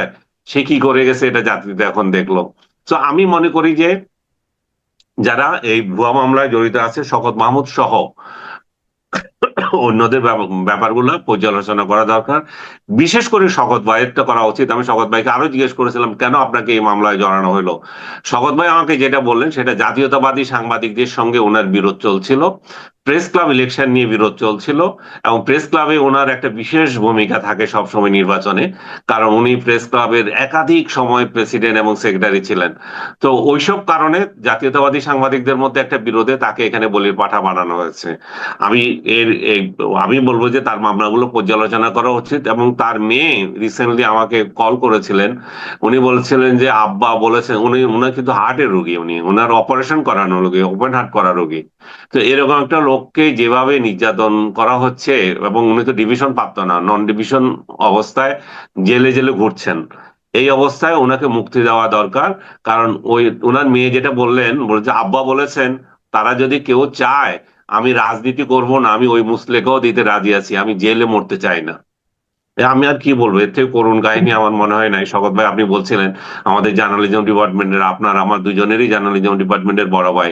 সে কি করে গেছে এটা জাতিতে এখন দেখলো। তো আমি মনে করি যে যারা এই ভুয়া মামলায় জড়িত আছে, শওকত মাহমুদ সহ অন্যদের ব্যাপারগুলো পর্যালোচনা করা দরকার। বিশেষ করে শওকত ভাইয়েরটা করা উচিত। আমি শওকত ভাইকে আরো জিজ্ঞেস করেছিলাম কেন আপনাকে এই মামলায় জড়ানো হলো। শওকত ভাই আমাকে যেটা বললেন, সেটা জাতীয়তাবাদী সাংবাদিকদের সঙ্গে ওনার বিরোধ চলছিল, প্রেস ক্লাব ইলেকশন নিয়ে বিরোধ চলছিল, এবং প্রেস ক্লাবে ওনার একটা বিশেষ ভূমিকা থাকে সবসময় নির্বাচনে, কারণ উনি প্রেস ক্লাবের একাধিক সময় প্রেসিডেন্ট এবং সেক্রেটারি ছিলেন। তো ওইসব কারণে জাতীয়তাবাদী সাংবাদিকদের মধ্যে একটা বিরোধে তাকে এখানে বলির পাঠা বানানো হয়েছে। আমি আমি বলবো যে তার মামলাগুলো পর্যালোচনা করা উচিত। এবং তার মেয়ে রিসেন্টলি আমাকে কল করেছিলেন, উনি বলছিলেন যে আব্বা বলেছেন, উনি কিন্তু হার্টের রোগী, ওনার অপারেশন করানো রোগী, ওপেন হার্ট করা রোগী। তো এরকম একটা লোককে যেভাবে নির্যাতন করা হচ্ছে, এবং উনি তো ডিভিশন প্রাপ্ত না, নন ডিভিশন অবস্থায় জেলে জেলে ঘুরছেন, এই অবস্থায় ওনাকে মুক্তি দেওয়া দরকার। কারণ ওই ওনার মেয়ে যেটা বললেন, বলছে আব্বা বলেছেন তারা যদি কেউ চায় আমি রাজনীতি করব না, আমি ওই মুসলেকেও দিতে রাজি আছি, আমি জেলে মরতে চাই না। আমি আর কি বলবো, এর থেকে করুণ কাহিনী আমার মনে হয় নাই। শওকত ভাই আপনি বলছিলেন আমাদের জার্নালিজম ডিপার্টমেন্টের, আপনার আমার দুজনেরই জার্নালিজম ডিপার্টমেন্টের বড় ভাই,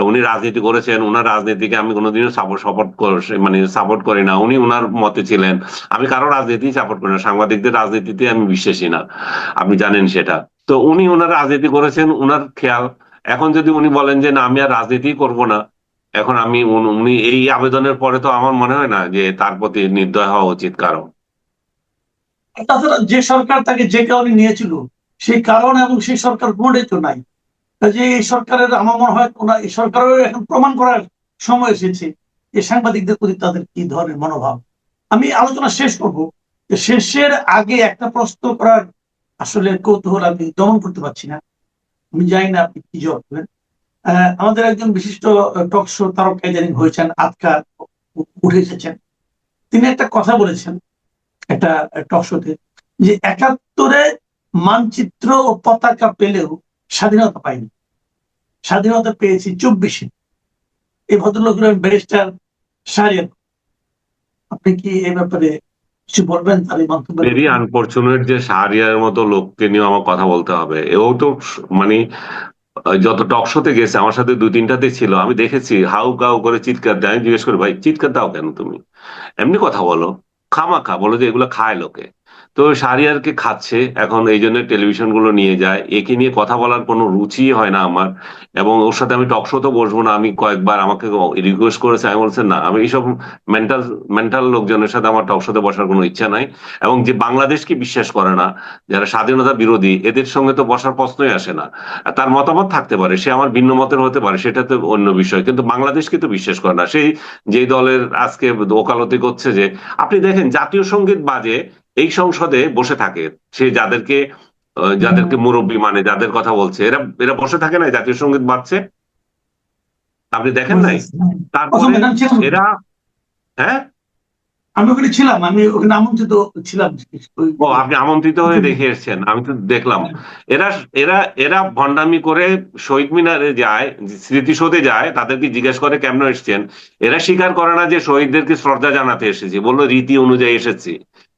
উনি রাজনীতি করেছেন, উনার রাজনীতিকে আমি কোনোদিনও সাপোর্ট মানে সাপোর্ট করি না, উনি উনার মতে ছিলেন। আমি কারো রাজনীতি সাপোর্ট করি না, সাংবাদিকদের রাজনীতিতে আমি বিশ্বাসী না, আপনি জানেন সেটা। তো উনি উনার রাজনীতি করেছেন, উনার খেয়াল। এখন যদি উনি বলেন যে না আমি আর রাজনীতি করব না, এখন উনি এই আবেদনের পরে তো আমার মনে হয় না যে তার প্রতি নির্দয় হওয়া উচিত কারো।
তাছাড়া যে সরকার তাকে যে কারণে নিয়েছিল, সেই কারণ এবং সেই সরকার পুনরায় তো নাই। কাজে এই সরকারের আমার মনে হয় এই সরকারের এখন প্রমাণ করার সময় এসেছে যে সাংবাদিকদের প্রতি তাদের কি ধরনের মনোভাব। আমি আলোচনা শেষ করব, শেষের আগে একটা প্রশ্ন করার আসলে কৌতূহল আমি দমন করতে পারছি না। আমি জানি না আপনি কি জবাব দেবেন। আমাদের একজন বিশিষ্ট টক শো তারকা ইদানিং হয়েছেন, আজকাল উঠে এসেছেন। তিনি একটা কথা বলেছেন একটা টক শোতে, যে ৭১-এ মানচিত্র ও পতাকা পেলেও স্বাধীনতা পাইনি, স্বাধীনতা পেয়েছি ২৪-এ। এই ভদ্রলোক হলেন ব্যারিস্টার শাহরিয়ার। আপনি কি এই ব্যাপারে কিছু বলবেন তার এই মন্তব্যের
ভেরি
ব্যাপারে?
আনফরচুনেট যে শাহরিয়ার মতো লোককে নিয়ে আমার কথা বলতে হবে। এও তো মানে যত টক শোতে গেছে আমার সাথে ২-৩টাতে ছিল, আমি দেখেছি হাউ কাউ করে চিৎকার দেয়। আমি জিজ্ঞেস করি ভাই চিৎকার দাও কেন তুমি, এমনি কথা বলো, খামাখা বলো যে এগুলো খায় লোকে। তো শাহরিয়ারকে খাচ্ছে এখন, এই জন্য টেলিভিশন গুলো নিয়ে যায়। একে নিয়ে কথা বলার কোনো রুচি হয় না আমার, এবং ওর সাথে আমি টক শোতে বসবো না। আমি কয়েকবার আমাকে রিকোয়েস্ট করেছে, আমি বলছি না, আমি এইসব মেন্টাল মেন্টাল লোকজনের সাথে আমার টক শোতে বসার কোনো ইচ্ছা নাই। এবং যে বাংলাদেশকে বিশ্বাস করে না, যারা স্বাধীনতা বিরোধী, এদের সঙ্গে তো বসার প্রশ্নই আসে না। তার মতামত থাকতে পারে, সে আমার ভিন্ন মতের হতে পারে, সেটা তো অন্য বিষয়, কিন্তু বাংলাদেশকে তো বিশ্বাস করে না। সেই যেই দলের আজকে ওকালতি করছে, যে আপনি দেখেন জাতীয় সঙ্গীত বাজে এই সংসদে বসে থাকে, সে যাদেরকে মুরব্বী মানে যাদের কথা বলছে, এরা এরা বসে থাকে না, জাতীয় সঙ্গীত বাজছে, আপনি দেখেন নাই?
বুঝতেছি। প্রথম
তারপরে
ম্যাডাম ছিলেন।
এরা, হ্যাঁ,
আমি ওখানে ছিলাম, আমি ওখানে আমন্ত্রিত ছিলাম।
ও, আপনি আমন্ত্রিত হয়ে দেখে এসেছেন, আমি তো দেখলাম। এরা এরা এরা ভণ্ডামি করে শহীদ মিনারে যায়, স্মৃতিসৌধে যায়, তাদেরকে জিজ্ঞেস করে কেমন এসেছেন, এরা স্বীকার করে না যে শহীদদেরকে শ্রদ্ধা জানাতে এসেছি, বললো রীতি অনুযায়ী এসেছি।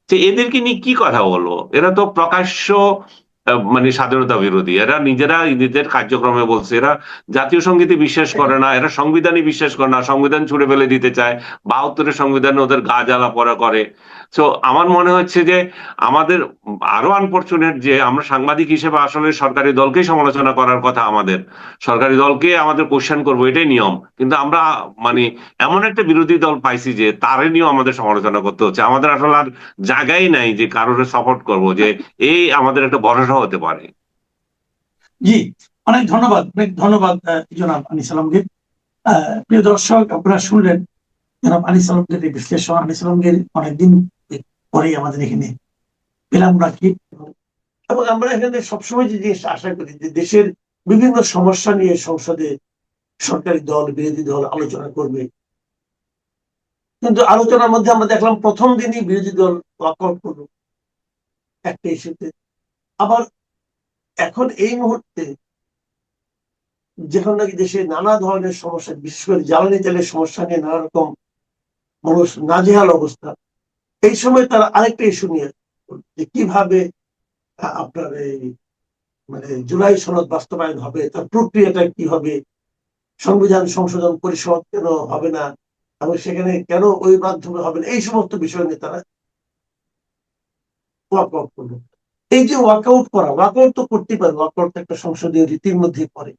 যে এদেরকে নিয়ে কি কথা বলো, এরা তো প্রকাশ্য মানে স্বাধীনতা বিরোধী। এরা নিজেরা নিজেদের কার্যক্রমে বলছে এরা জাতীয় সঙ্গীতে বিশ্বাস করে না, এরা সংবিধানে বিশ্বাস করে না, সংবিধান ছুড়ে ফেলে দিতে চায়, 72-এর সংবিধানে ওদের গা জ্বালা পড়া করে। তো আমার মনে হচ্ছে যে আমাদের আরো আনফরচুনেট যে আমরা সাংবাদিক হিসেবে আসলে সরকারি দলকেই সমালোচনা করার কথা, আমাদের সরকারি দলকে আমাদের কোশ্চেন করবো, এটাই নিয়ম। কিন্তু আমরা মানে এমন একটা বিরোধী দল পাইছি যে তারে নিয়েও আমাদের সমালোচনা করতে হচ্ছে। আমাদের আসলে আর জায়গাই নাই যে কারোর সাপোর্ট করব, যে এই আমাদের একটা ভরসা হতে পারে।
জি, অনেক ধন্যবাদ, অনেক ধন্যবাদ জনাব আনিস আলমগীর। প্রিয় দর্শক, আপনারা শুনলেন জনাব আনিস আলমগীর এই বিশ্লেষণ। আনিস আলমগীর অনেকদিন পরেই আমাদের এখানে পেলাম রাখি, এবং আমরা এখানে সবসময় যে জিনিস আশা করি যে দেশের বিভিন্ন সমস্যা নিয়ে সংসদে সরকারি দল বিরোধী দল আলোচনা করবে। কিন্তু আলোচনার মধ্যে আমরা দেখলাম প্রথম দিনই বিরোধী দল ওয়াকআউট করলো একটা ইস্যুতে। আবার এখন এই মুহূর্তে যখন নাকি দেশে নানা ধরনের সমস্যা, বিশেষ করে জ্বালানি তেলের সমস্যা নিয়ে নানা রকম মানুষ নাজেহাল অবস্থা, এই সময় তারা আরেকটা ইস্যু নিয়ে যে কিভাবে আপনার এই মানে জুলাই সনদ বাস্তবায়ন হবে, তার প্রক্রিয়াটা কি হবে, সংবিধান সংশোধন পরিষদ কেন হবে না, এবং সেখানে কেন ওই মাধ্যমে হবে না, এই সমস্ত বিষয় নিয়ে তারা ওয়াকআউট করলো। এই যে ওয়াকআউট করা, ওয়াকআউট তো করতেই পারে, ওয়াকআউট একটা সংসদীয় রীতির মধ্যে পড়ে,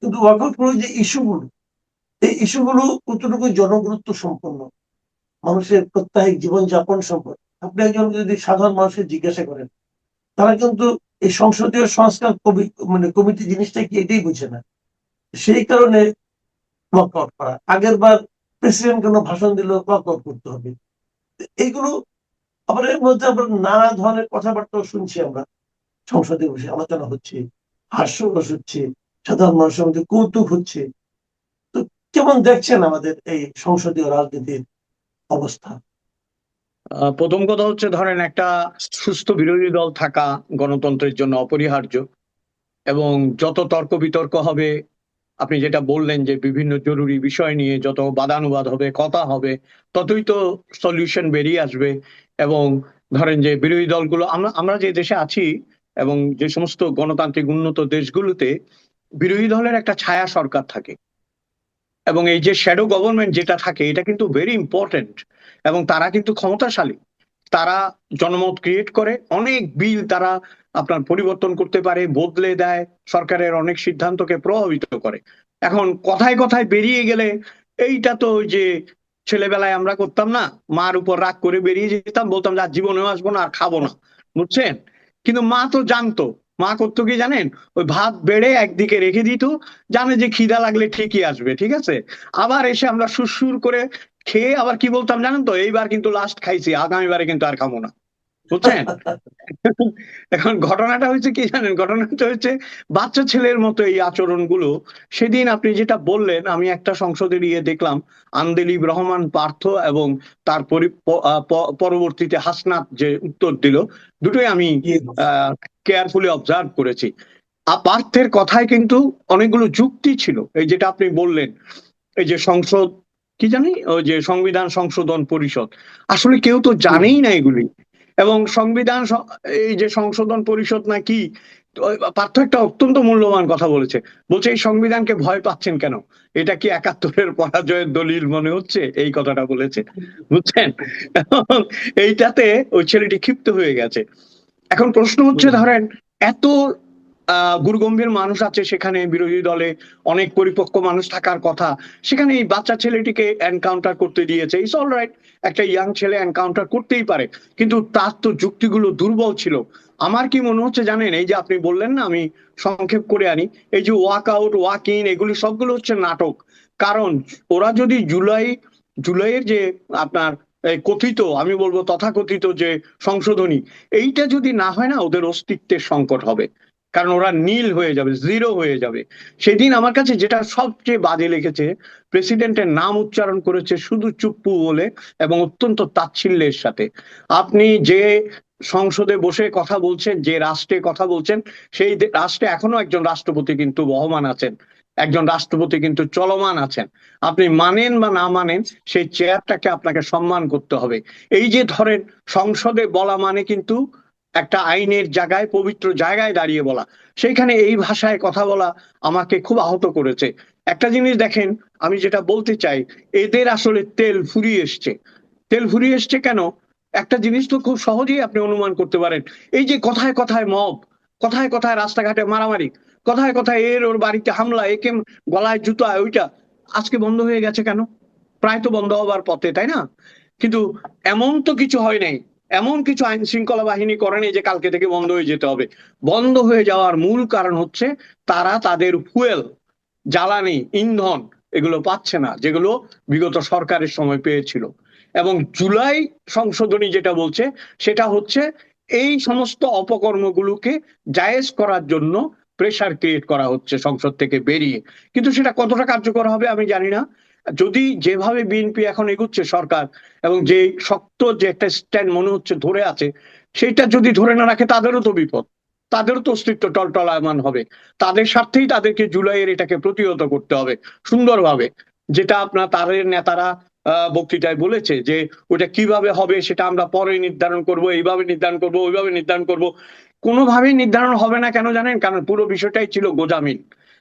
কিন্তু ওয়াকআউট করে যে ইস্যুগুলো, এই ইস্যুগুলো কতটুকু জনগুরুত্ব সম্পন্ন, মানুষের প্রত্যাহিক জীবনযাপন সম্পর্কে আপনি একজন যদি সাধারণ মানুষের জিজ্ঞাসা করেন, তারা কিন্তু এই সংসদীয় সংস্কার কমিটি জিনিসটা কি এটাই বুঝে না। সেই কারণে ওয়াকআউট করা, আগের বার প্রেসিডেন্ট কোনো ভাষণ দিল ওয়াকআউট করতে হবে, এইগুলো। আবার এর মধ্যে আমরা নানা ধরনের কথাবার্তাও শুনছি, আমরা সংসদে বসে আলোচনা হচ্ছে, হাস্যরস হচ্ছে, সাধারণ মানুষের মধ্যে কৌতুক হচ্ছে। তো কেমন দেখছেন আমাদের এই সংসদীয় রাজনীতির অবস্থা?
প্রথম কথা হচ্ছে, ধরেন একটা সুস্থ বিরোধী দল থাকা গণতন্ত্রের জন্য অপরিহার্য, এবং যত তর্ক বিতর্ক হবে, আপনি যেটা বললেন যে বিভিন্ন জরুরি বিষয় নিয়ে যত বাদানুবাদ হবে, কথা হবে, ততই তো সলিউশন বেরিয়ে আসবে। এবং ধরেন যে বিরোধী দলগুলো, আমরা আমরা যে দেশে আছি এবং যে সমস্ত গণতান্ত্রিক উন্নত দেশগুলোতে বিরোধী দলের একটা ছায়া সরকার থাকে, এবং এই যে শ্যাডো গভর্নমেন্ট যেটা থাকে, এটা কিন্তু ভেরি ইম্পর্টেন্ট। এবং তারা কিন্তু ক্ষমতাশালী, তারা জনমত ক্রিয়েট করে, অনেক বিল তারা আপনার পরিবর্তন করতে পারে, বদলে দেয়, সরকারের অনেক সিদ্ধান্তকে প্রভাবিত করে। এখন কথায় কথায় বেরিয়ে গেলে, এইটা তো ওই যে ছেলেবেলায় আমরা করতাম না, মার উপর রাগ করে বেরিয়ে যেতাম, বলতাম যে আর জীবনেও আসবো না, আর খাবো না, বুঝছেন? কিন্তু মা তো জানতো, মা করতো কি জানেন, ওই ভাত বেড়ে একদিকে রেখে দিত, জানে যে খিদা লাগলে ঠিকই আসবে, ঠিক আছে। আবার এসে আমরা সুরসুর করে খেয়ে আবার কি বলতাম জানেন তো, এইবার কিন্তু লাস্ট খাইছি, আগামীবারে কিন্তু আর খাবো না, বুঝছেন? এখন ঘটনাটা হয়েছে কি জানেন, ঘটনাটা হচ্ছে বাচ্চা ছেলের মতো এই আচরণগুলো। সেদিন আপনি যেটা বললেন, আমি একটা সংসদের দেখলাম, আন্দেলিব রহমান পার্থ এবং তার পরবর্তীতে হাসনাত যে উত্তর দিল, দুটোই আমি কেয়ারফুলি অবজার্ভ করেছি। পার্থের কথায় কিন্তু অনেকগুলো যুক্তি ছিল। এই যেটা আপনি বললেন, এই যে সংসদ কি জানি, ওই যে সংবিধান সংশোধন পরিষদ, আসলে কেউ তো জানেই না এগুলি। এবং সংবিধান এই যে সংশোধন পরিষদ না কি, পার্থ একটা অত্যন্ত মূল্যবান কথা বলেছে, বলছে এই সংবিধানকে ভয় পাচ্ছেন কেন, এটা কি 71-এর পরাজয়ের দলিল মনে হচ্ছে, এই কথাটা বলেছে, বুঝছেন? এবং এইটাতে ওই ছেলেটি ক্ষিপ্ত হয়ে গেছে। এখন প্রশ্ন হচ্ছে, ধরেন এত গুরুগম্ভীর মানুষ আছে সেখানে, বিরোধী দলে অনেক পরিপক্ক মানুষ থাকার কথা, সেখানে এই বাচ্চা ছেলেটিকে এনকাউন্টার করতে দিয়েছে। ইটস অল রাইট, একটা ইয়াং ছেলে এনকাউন্টার করতেই পারে, কিন্তু তার তো যুক্তিগুলো দুর্বল ছিল। আমার কি মনে হচ্ছে জানেন, এই যে আপনি বললেন না, আমি সংক্ষেপ করে আনি, এই যে ওয়াক আউট ওয়াক ইন, এগুলি সবগুলো হচ্ছে নাটক। কারণ ওরা যদি জুলাইয়ের যে আপনার কথিত, আমি বলবো তথাকথিত যে সংশোধনী, এইটা যদি না হয় না, ওদের অস্তিত্বের সংকট হবে। কারণ ওরা নীল হয়ে যাবে, জিরো হয়ে যাবে। সেদিন আমার কাছে যেটা সবচেয়ে বাজে লেগেছে, প্রেসিডেন্টের নাম উচ্চারণ করেছে শুধু চুপ্পু বলে এবং অত্যন্ত তাচ্ছিল্যের সাথে। আপনি যে সংসদে বসে কথা বলছেন, যে রাষ্ট্রে কথা বলছেন, সেই রাষ্ট্রে এখনো একজন রাষ্ট্রপতি কিন্তু বহমান আছেন, একজন রাষ্ট্রপতি কিন্তু চলমান আছেন। আপনি মানেন বা না মানেন, সেই চেয়ারটাকে আপনাকে সম্মান করতে হবে। এই যে ধরেন সংসদে বলা মানে কিন্তু একটা আইনের জায়গায়, পবিত্র জায়গায় দাঁড়িয়ে বলা, সেইখানে এই ভাষায় কথা বলা আমাকে খুব আহত করেছে। একটা জিনিস দেখেন, আমি যেটা বলতে চাই, এদের আসলে তেল ফুরিয়ে এসছে। তেল ফুরিয়ে এসছে কেন? একটা জিনিস তো খুব সহজেই আপনি অনুমান করতে পারেন। এই যে কথায় কথায় মব, কথায় কথায় রাস্তাঘাটে মারামারি, কথায় কথায় এর ওর বাড়িতে হামলা, একে গলায় জুতা, ওইটা আজকে বন্ধ হয়ে গেছে কেন? প্রায় তো বন্ধ হবার পথে, তাই না? কিন্তু এমন তো কিছু হয় নাই, এমন কিছু আইন শৃঙ্খলা বাহিনী করেনি যে কালকে থেকে বন্ধ হয়ে যেতে হবে। বন্ধ হয়ে যাওয়ার মূল কারণ হচ্ছে তারা তাদের ফুয়েল, জ্বালানি, ইন্ধন এগুলো পাচ্ছে না, যেগুলো বিগত সরকারের সময় পেয়েছিল। এবং জুলাই সংশোধনী যেটা বলছে, সেটা হচ্ছে এই সমস্ত অপকর্মগুলোকে জায়েজ করার জন্য প্রেসার ক্রিয়েট করা হচ্ছে সংসদ থেকে বেরিয়ে। কিন্তু সেটা কতটা কার্যকর হবে আমি জানি না। যদি যেভাবে বিএনপি এখন এগুচ্ছে সরকার, এবং যে শক্ত যে একটা স্ট্যান্ড মনে হচ্ছে ধরে আছে, সেইটা যদি ধরে না রাখে তাদেরও তো বিপদ, তাদেরও তো অস্তিত্ব টলটলায়মান হবে। তাদের স্বার্থেই তাদেরকে জুলাইয়ের এটাকে প্রতিহত করতে হবে সুন্দরভাবে। যেটা আপনার তাদের নেতারা বক্তৃতায় বলেছে যে ওটা কিভাবে হবে সেটা আমরা পরে নির্ধারণ করব, এইভাবে নির্ধারণ করব, ওইভাবে নির্ধারণ করব। কোনোভাবেই নির্ধারণ হবে না। কেন জানেন? কারণ পুরো বিষয়টাই ছিল গোজামিল।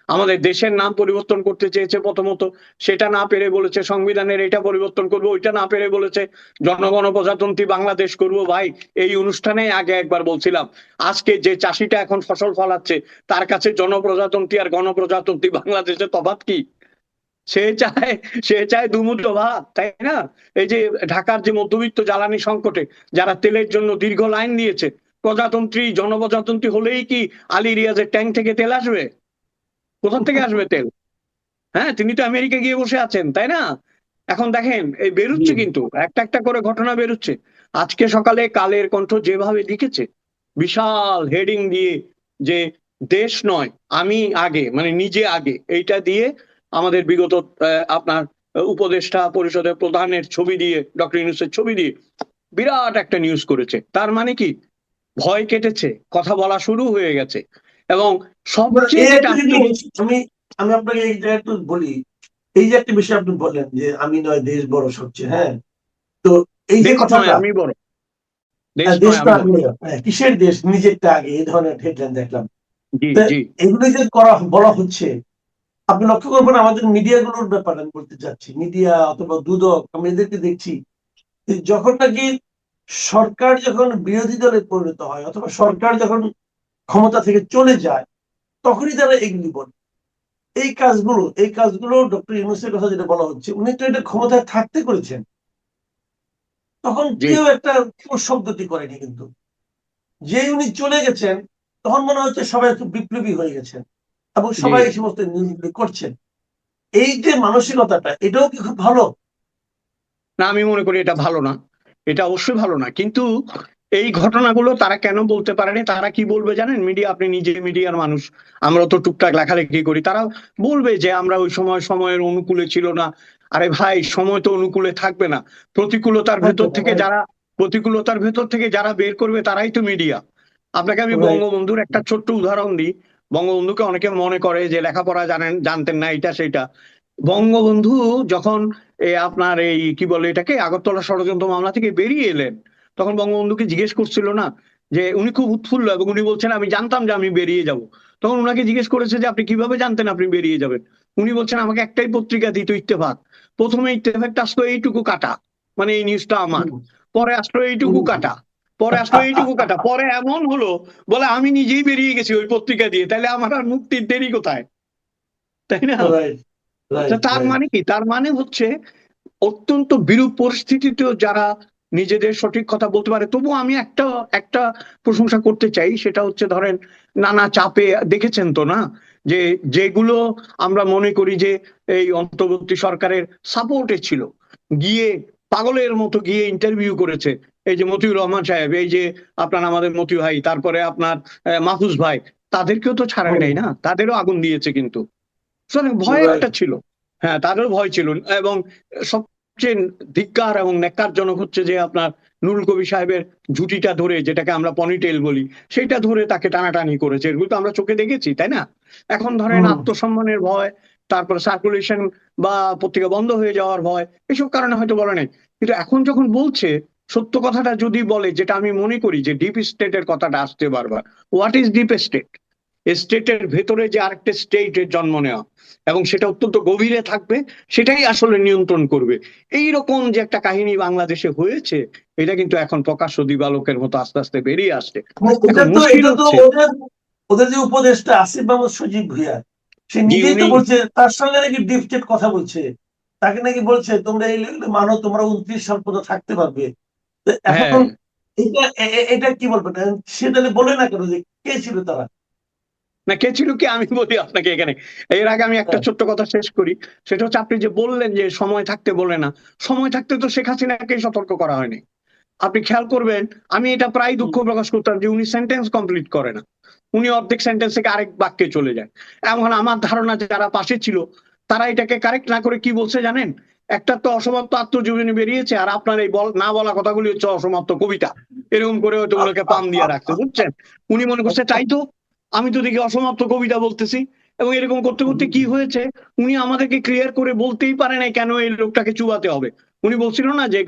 আমাদের দেশের নাম পরিবর্তন করতে চেয়েছে প্রথমত, সেটা না পেরে বলেছে সংবিধানের এটা পরিবর্তন করবো, ওইটা না পেরে বলেছে জনগণ প্রজাতন্ত্রী বাংলাদেশ করব। ভাই, এই অনুষ্ঠানে আগে একবার বলছিলাম, আজকে যে চাষিটা এখন ফসল ফলাচ্ছে, তার কাছে জনপ্রজাতন্ত্রী আর গণপ্রজাতন্ত্রী বাংলাদেশের তফাৎ কি? সে চায়, সে চায় দুমুঠো ভাত, তাই না? এই যে ঢাকার যে মধ্যবিত্ত জ্বালানি সংকটে যারা তেলের জন্য দীর্ঘ লাইন দিয়েছে, প্রজাতন্ত্রী জনপ্রজাতন্ত্রী হলেই কি আলী রিয়াজের ট্যাঙ্ক থেকে তেল আসবে? কোথা থেকে আসবে তেল? হ্যাঁ, তিনি তো আমেরিকা গিয়ে বসে আছেন, তাই না? এখন দেখেন এই বেরুচ্ছে, কিন্তু একটা একটা করে ঘটনা বেরুচ্ছে। আজকে সকালে কালের কণ্ঠ যেভাবে লিখেছে, বিশাল হেডিং দিয়ে, যে দেশ নয় আমি আগে, মানে নিজে আগে, এইটা দিয়ে আমাদের বিগত আপনার উপদেষ্টা পরিষদের প্রধানের ছবি দিয়ে, ডক্টর ইউনূসের ছবি দিয়ে বিরাট একটা নিউজ করেছে। তার মানে কি? ভয় কেটেছে, কথা বলা শুরু হয়ে গেছে। এবং সবচেয়ে
এই
যেটা
একটা জিনিস আমি আমি আপনাকে এই জায়গায় একটু বলি। এই যে একটা বিষয় আপনি বললেন যে আমি নয় দেশ বড় সবচেয়ে, হ্যাঁ, তো এই যে
দেশ নয়
কথাটা,
আমি বড়, দেশ
দেশ
নয়
না
আমি বড়।
আমি, কিসের দেশ, নিজেরটা আগে, এই ধরনের হেডলাইন দেখলাম।
জি
তো
জি
এগুলো যে বলা হচ্ছে, আপনি লক্ষ্য করবেন আমাদের মিডিয়াগুলোর ব্যাপারে আমি বলতে চাচ্ছি, মিডিয়া অথবা দুদক, আমি এদেরকে দেখছি যে যখন নাকি সরকার যখন বিরোধী দলে পরিণত হয় অথবা সরকার যখন ক্ষমতা থেকে চলে যায়, তখনই তারা এগুলি বলে। এই কাজগুলো ডক্টর ইউনূসের কথা যেটা বলা হচ্ছে, উনি তো এটা ক্ষমতায় থাকতে করেছেন, তখন
জি
কেউ একটা শব্দটি করেনি। কিন্তু যে উনি চলে গেছেন, তখন মনে হচ্ছে সবাই একটু বিপ্লবী হয়ে গেছেন এবং
জি।
সবাই এই সমস্ত নিউজগুলি করছেন। এই যে মানসিকতাটা, এটাও কি খুব ভালো?
না, আমি মনে করি এটা ভালো না, এটা অবশ্যই ভালো না। কিন্তু এই ঘটনাগুলো তারা কেন বলতে পারেনি? তারা কি বলবে জানেন? মিডিয়া, আপনি নিজে মিডিয়ার মানুষ, আমরা তো টুকটাক লেখালেখি করি, তারা বলবে যে আমরা ওই সময় সময়ের অনুকূলে ছিল না। আরে ভাই, সময় তো অনুকূলে থাকবে না। প্রতিকূলতার ভেতর থেকে যারা, প্রতিকূলতার ভেতর থেকে যারা বের করবে তারাই তো মিডিয়া। আপনাকে আমি বঙ্গবন্ধুর একটা ছোট্ট উদাহরণ দিই। বঙ্গবন্ধুকে অনেকে মনে করে যে লেখাপড়া জানতেন না, এটা সেটা। বঙ্গবন্ধু যখন আপনার এই কি বলে এটাকে, আগরতলা ষড়যন্ত্র মামলা থেকে বেরিয়ে এলেন, তখন বঙ্গবন্ধুকে জিজ্ঞেস করছিল না যে, উনি খুব উৎফুল্ল এবং উনি বলছেন আমি জানতাম যে আমি বেরিয়ে যাব। তখন উনাকে জিজ্ঞেস করেছে যে আপনি কিভাবে জানতেন আপনি বেরিয়ে যাবেন? উনি বলছেন আমাকে একটাই পত্রিকা দিত, ইত্তেফাক। প্রথমে ইত্তেফাকটা আসলো এইটুকু কাটা, মানে এই নিউজটা আমার। পরে আসলো এইটুকু কাটা, পরে আসলো এইটুকু কাটা, পরে এমন হলো বলে আমি নিজেই বেরিয়ে গেছি ওই পত্রিকা দিয়ে, তাহলে আমার আর মুক্তির দেরি কোথায়? তাই না? তার মানে কি? তার মানে হচ্ছে অত্যন্ত বিরূপ পরিস্থিতিতেও যারা নিজেদের সঠিক কথা বলতে পারে। তবু আমি একটা একটা প্রশংসা করতে চাই, সেটা হচ্ছে ধরেন নানা চাপে, দেখেছেন তো না, যে যেগুলো আমরা মনে করি যে এই অন্তর্বর্তী সরকারের সাপোর্টে ছিল, গিয়ে পাগলের মতো গিয়ে ইন্টারভিউ করেছে। এই যে মতিউর রহমান সাহেব, এই যে আপনার আমাদের মতি ভাই, তারপরে আপনার মাহফুজ ভাই, তাদেরকেও তো ছাড়ায় নাই না, তাদেরও আগুন দিয়েছে কিন্তু। সুতরাং ভয়
Right.
একটা ছিল, হ্যাঁ তাদেরও ভয় ছিল। এবং সবচেয়ে ধিক্কার এবং ন্যাক্কারজনক হচ্ছে যে আপনার নুরুল কবির সাহেবের ঝুঁটিটা ধরে, যেটাকে আমরা পনিটেল বলি, সেটা ধরে তাকে টানাটানি করেছে। এগুলো তো আমরা চোখে দেখেছি, তাই না? এখন ধরেন আত্মসম্মানের ভয়, তারপর সার্কুলেশন বা পত্রিকা বন্ধ হয়ে যাওয়ার ভয়, এসব কারণে হয়তো বলে নাই। কিন্তু এখন যখন বলছে, সত্য কথাটা যদি বলে, যেটা আমি মনে করি যে ডিপ স্টেটের কথাটা আসতে বারবার। What is deep state? স্টেটের ভেতরে যে আরেকটা স্টেটের জন্ম নেওয়া, এবং সেটা অত্যন্ত গভীরে থাকবে, সেটাই আসলে নিয়ন্ত্রণ করবে। এই রকম যে একটা কাহিনী বাংলাদেশে হয়েছে, এটা কিন্তু এখন প্রকাশ্য দিবালোকের মতো আস্তে আস্তে বেরিয়ে আসছে। এখন মুশকিল
এটা তো
হচ্ছে,
ওদের যে উপদেষ্টা আসিফ মাহমুদ সজীব ভুঁইয়া, সে
জি
নিজেই তো
উনি,
বলছে তার সঙ্গে নাকি ডিফটেড কথা বলছে, তাকে নাকি বলছে তোমরা এই মানো, তোমরা 29 সাল পর্যন্ত থাকতে পারবে। তো
হ্যাঁ
এখন এটা কি বলবেন? সে তাহলে বলে না কেন যে কে ছিল তারা?
না, কে ছিল কি আমি বলি আপনাকে এখানে। এর আগে আমি একটা
হ্যাঁ,
ছোট্ট কথা শেষ করি। সেটা হচ্ছে, আপনি যে বললেন যে সময় থাকতে বলে না, সময় থাকতে তো শেখ হাসিনাকে সতর্ক করা হয়নি। আপনি খেয়াল করবেন, আমি এটা প্রায় দুঃখ প্রকাশ করতাম যে উনি সেন্টেন্স কমপ্লিট করে না, উনি অর্ধেক সেন্টেন্স থেকে আরেক বাক্যে চলে যায়। এমন আমার ধারণা যে যারা পাশে ছিল, তারা এটাকে কারেক্ট না করে কি বলছে জানেন? একটা তো অসমাপ্ত আত্মজীবনী বেরিয়েছে, আর আপনার এই না বলা কথাগুলি হচ্ছে অসমাপ্ত কবিতা, এরকম করে হয়তো ওগুলোকে পাম দিয়ে রাখছে, বুঝছেন? উনি মনে করছে তাই তো, আমি তো দেখি অসমাপ্ত কবিতা বলতেছি। এবং এরকম করতে করতে কি হয়েছে, উনি আমাদেরকে ক্লিয়ার করে বলতেই পারে নাই কেন এই লোকটাকে চুবাতে হবে। উনি বলছিল না যে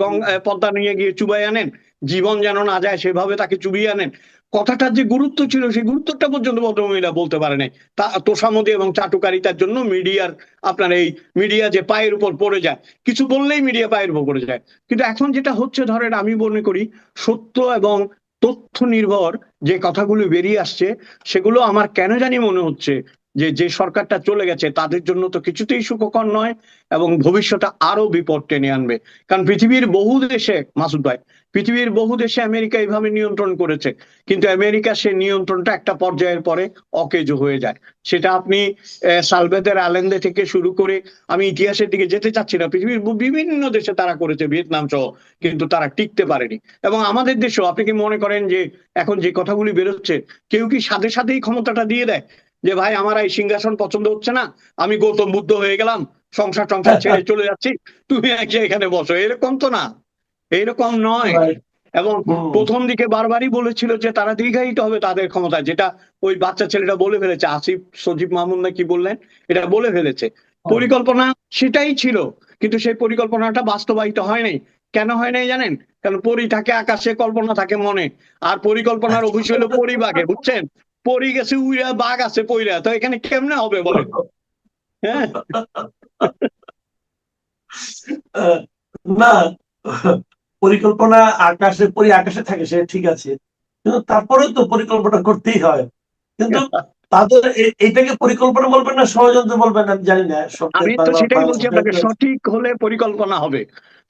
পদ্মা নিয়ে গিয়ে চুবাই আনেন, জীবন যেন না যায় সেভাবে তাকে চুবিয়ে আনেন। কথাটার যে গুরুত্ব ছিল, সেই গুরুত্বটা পর্যন্ত ভদ্রমহিলা বলতে পারে নাই। তা তোষামোদী এবং চাটুকারিতার জন্য মিডিয়ার, আপনার এই মিডিয়া যে পায়ের উপর পড়ে যায়, কিছু বললেই মিডিয়া পায়ের উপর পড়ে যায়। কিন্তু এখন যেটা হচ্ছে, ধরেন আমি মনে করি সত্য এবং তথ্য নির্ভর যে কথাগুলো বেরিয়ে আসছে, সেগুলো আমার কেন জানি মনে হচ্ছে যে যে সরকারটা চলে গেছে তাদের জন্য তো কিছুতেই সুখকর নয়, এবং ভবিষ্যতে আরো বিপদ টেনে আনবে। কারণ পৃথিবীর বহু দেশে, মাসুদ ভাই, পৃথিবীর বহু দেশে আমেরিকা এইভাবে নিয়ন্ত্রণ করেছে, কিন্তু আমেরিকা সে নিয়ন্ত্রণটা একটা পর্যায়ের পরে অকেজ হয়ে যায়। সেটা আপনি সালভেদের আলেন্দে থেকে শুরু করে, আমি ইতিহাসের দিকে যেতে চাচ্ছি না, পৃথিবীর বিভিন্ন দেশে তারা করেছে, ভিয়েতনাম সহ, কিন্তু তারা টিকতে পারেনি। এবং আমাদের দেশেও আপনি কি মনে করেন যে এখন যে কথাগুলি বেরোচ্ছে, কেউ কি সাথে সাথেই ক্ষমতাটা দিয়ে দেয় যে ভাই আমার এই সিংহাসন পছন্দ হচ্ছে না, আমি গৌতম বুদ্ধ হয়ে গেলাম, সংসার টংসার ছেড়ে চলে যাচ্ছি, তুমি এসে এখানে বসো? এরকম তো না, এইরকম নয়।
right.
এবং প্রথম দিকে বারবারই বলেছিল যে তারা দীর্ঘায়িত হবে তাদের ক্ষমতায়, যেটা ওই বাচ্চা ছেলেটা বলে ফেলেছে, আসিফ সজীব মাহমুদ না কি বললেন, এটা বলে ফেলেছে। পরিকল্পনা সেটাই ছিল, কিন্তু সেই পরিকল্পনাটা বাস্তবায়িত হয় নাই। কেন হয় নাই জানেন? কারণ পরি থাকে আকাশে, কল্পনা থাকে মনে। আর পরিকল্পনার অফিস হলো পরিবাগে, বুঝছেন? পরি গেছে উইরা, বাঘ আছে পইরা, তো এখানে কেমনে হবে বলেন? হ্যাঁ
আহ, না, পরিকল্পনা আকাশে থাকে, সে ঠিক আছে, কিন্তু তারপরেও তো পরিকল্পনা করতেই হয়। কিন্তু তাদের এটাকে পরিকল্পনা বলবেন না ষড়যন্ত্র বলবেন আমি জানি না,
আমি
সরকার
তো
বাংলা
সেটাই বলছি আপনাকে,
বাংলাদেশ
সঠিক হলে পরিকল্পনা হবে,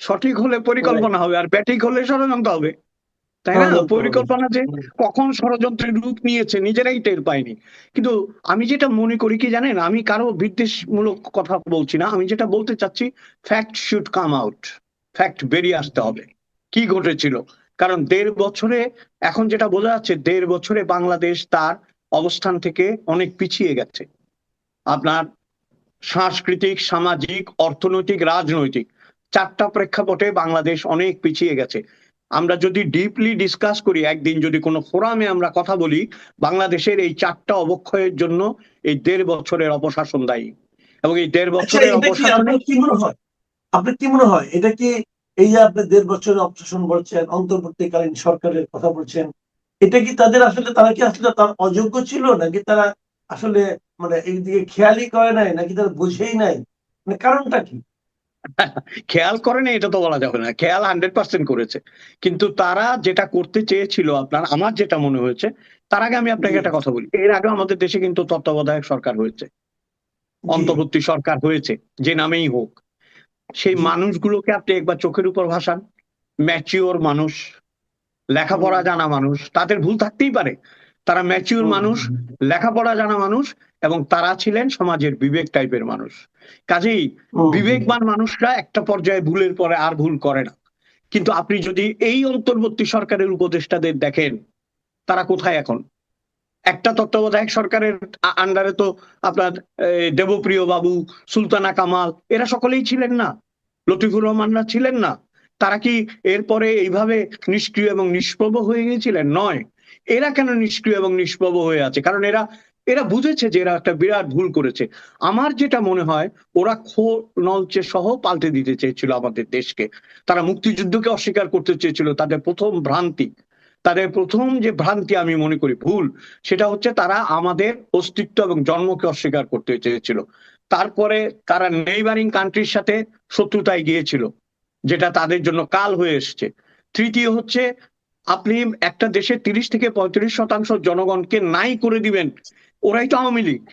সঠিক হলে পরিকল্পনা হবে, আর ব্যাটিক হলে ষড়যন্ত্র হবে, তাই না?
ষড়যন্ত্র হবে।
পরিকল্পনা যে কখন ষড়যন্ত্রের রূপ নিয়েছে নিজেরাই টের পায়নি। কিন্তু আমি যেটা মনে করি কি জানেন, আমি কারো বিদ্বেষমূলক কথা বলছি না, আমি যেটা বলতে চাচ্ছি, fact should come out, fact বেরিয়ে আসতে হবে কি ঘটেছিল। কারণ 1.5 বছরে, এখন যেটা বোঝা যাচ্ছে, 1.5 বছরে বাংলাদেশ তার অবস্থান থেকে অনেক পিছিয়ে গেছে। আপনার সাংস্কৃতিক, সামাজিক, অর্থনৈতিক, রাজনৈতিক, 4টা প্রেক্ষাপটে বাংলাদেশ অনেক পিছিয়ে গেছে। আমরা যদি ডিপলি ডিসকাস করি, একদিন যদি কোনো ফোরামে আমরা কথা বলি, বাংলাদেশের এই 4টা অবক্ষয়ের জন্য এই 1.5 বছরের অপশাসন দায়ী। এবং এই 1.5
আচ্ছা,
বছরের
এটা কি
অপশাসনে,
আপনার কি মনে হয়? আপনার কি মনে হয় এটা কি, এই যে আপনি 1.5 বছরের অবসেশন বলছেন, অন্তর্বর্তীকালীন সরকারের কথা বলছেন, এটা কি তাদের আসলে, তারা কি আসলে তার অযোগ্য ছিল, নাকি তারা আসলে মানে এইদিকে খেয়ালই করে নাই, নাকি তারা বুঝেই নাই, মানে কারণটা কি?
খেয়াল করেনি এটা তো বলা যাবে না, খেয়াল 100% করেছে। কিন্তু তারা যেটা করতে চেয়েছিল, আপনার আমার যেটা মনে হয়েছে, তার আগে আমি
জি,
আপনাকে একটা কথা বলি, এর আগে আমাদের দেশে কিন্তু তত্ত্বাবধায়ক সরকার হয়েছে,
জি,
অন্তর্বর্তী সরকার হয়েছে, যে নামেই হোক। সেই
জি।
মানুষগুলোকে আপনি একবার চোখের উপর ভাসান, ম্যাচিওর মানুষ, লেখাপড়া
হুম,
জানা মানুষ, তাদের ভুল থাকতেই পারে, তারা ম্যাচিওর
হুম,
মানুষ, লেখাপড়া জানা মানুষ, এবং তারা ছিলেন সমাজের বিবেক টাইপের মানুষ। কাজেই
হুম,
বিবেকবান মানুষরা একটা পর্যায়ে ভুলের পরে আর ভুল করে না। কিন্তু আপনি যদি এই অন্তর্বর্তী সরকারের উপদেষ্টাদের দেখেন, তারা কোথায় এখন? একটা তত্ত্বাবধায়ক সরকারের আন্ডারে তো আপনার দেবপ্রিয় বাবু, সুলতানা কামাল এরা সকলেই ছিলেন না, লতিফুর রহমানরা ছিলেন না। তারা কি এরপরে এইভাবে নিষ্ক্রিয় এবং নিষ্প্রভ হয়ে গিয়েছিলেন? নয়। এরা কেন নিষ্ক্রিয় এবং নিষ্প্রভ হয়ে আছে? কারণ এরা বুঝেছে যে এরা একটা বিরাট ভুল করেছে। আমার যেটা মনে হয়, ওরা নলচে সহ পাল্টে দিতে চেয়েছিল আমাদের দেশকে। তারা মুক্তিযুদ্ধকে অস্বীকার করতে চেয়েছিল। তাদের প্রথম ভ্রান্তি, তাদের প্রথম যে ভ্রান্তি আমি মনে করি ভুল, সেটা হচ্ছে তারা আমাদের অস্তিত্ব এবং জন্মকে অস্বীকার করতে চেয়েছিল। তারপরে তারা নেইবারিং কান্ট্রির সাথে শত্রুতায় গিয়েছিল, যেটা তাদের জন্য কাল হয়ে এসছে। তৃতীয় হচ্ছে, আপনি একটা দেশে 30 থেকে 35% জনগণকে নাই করে দিবেন, ওরাই তো আওয়ামী লীগ।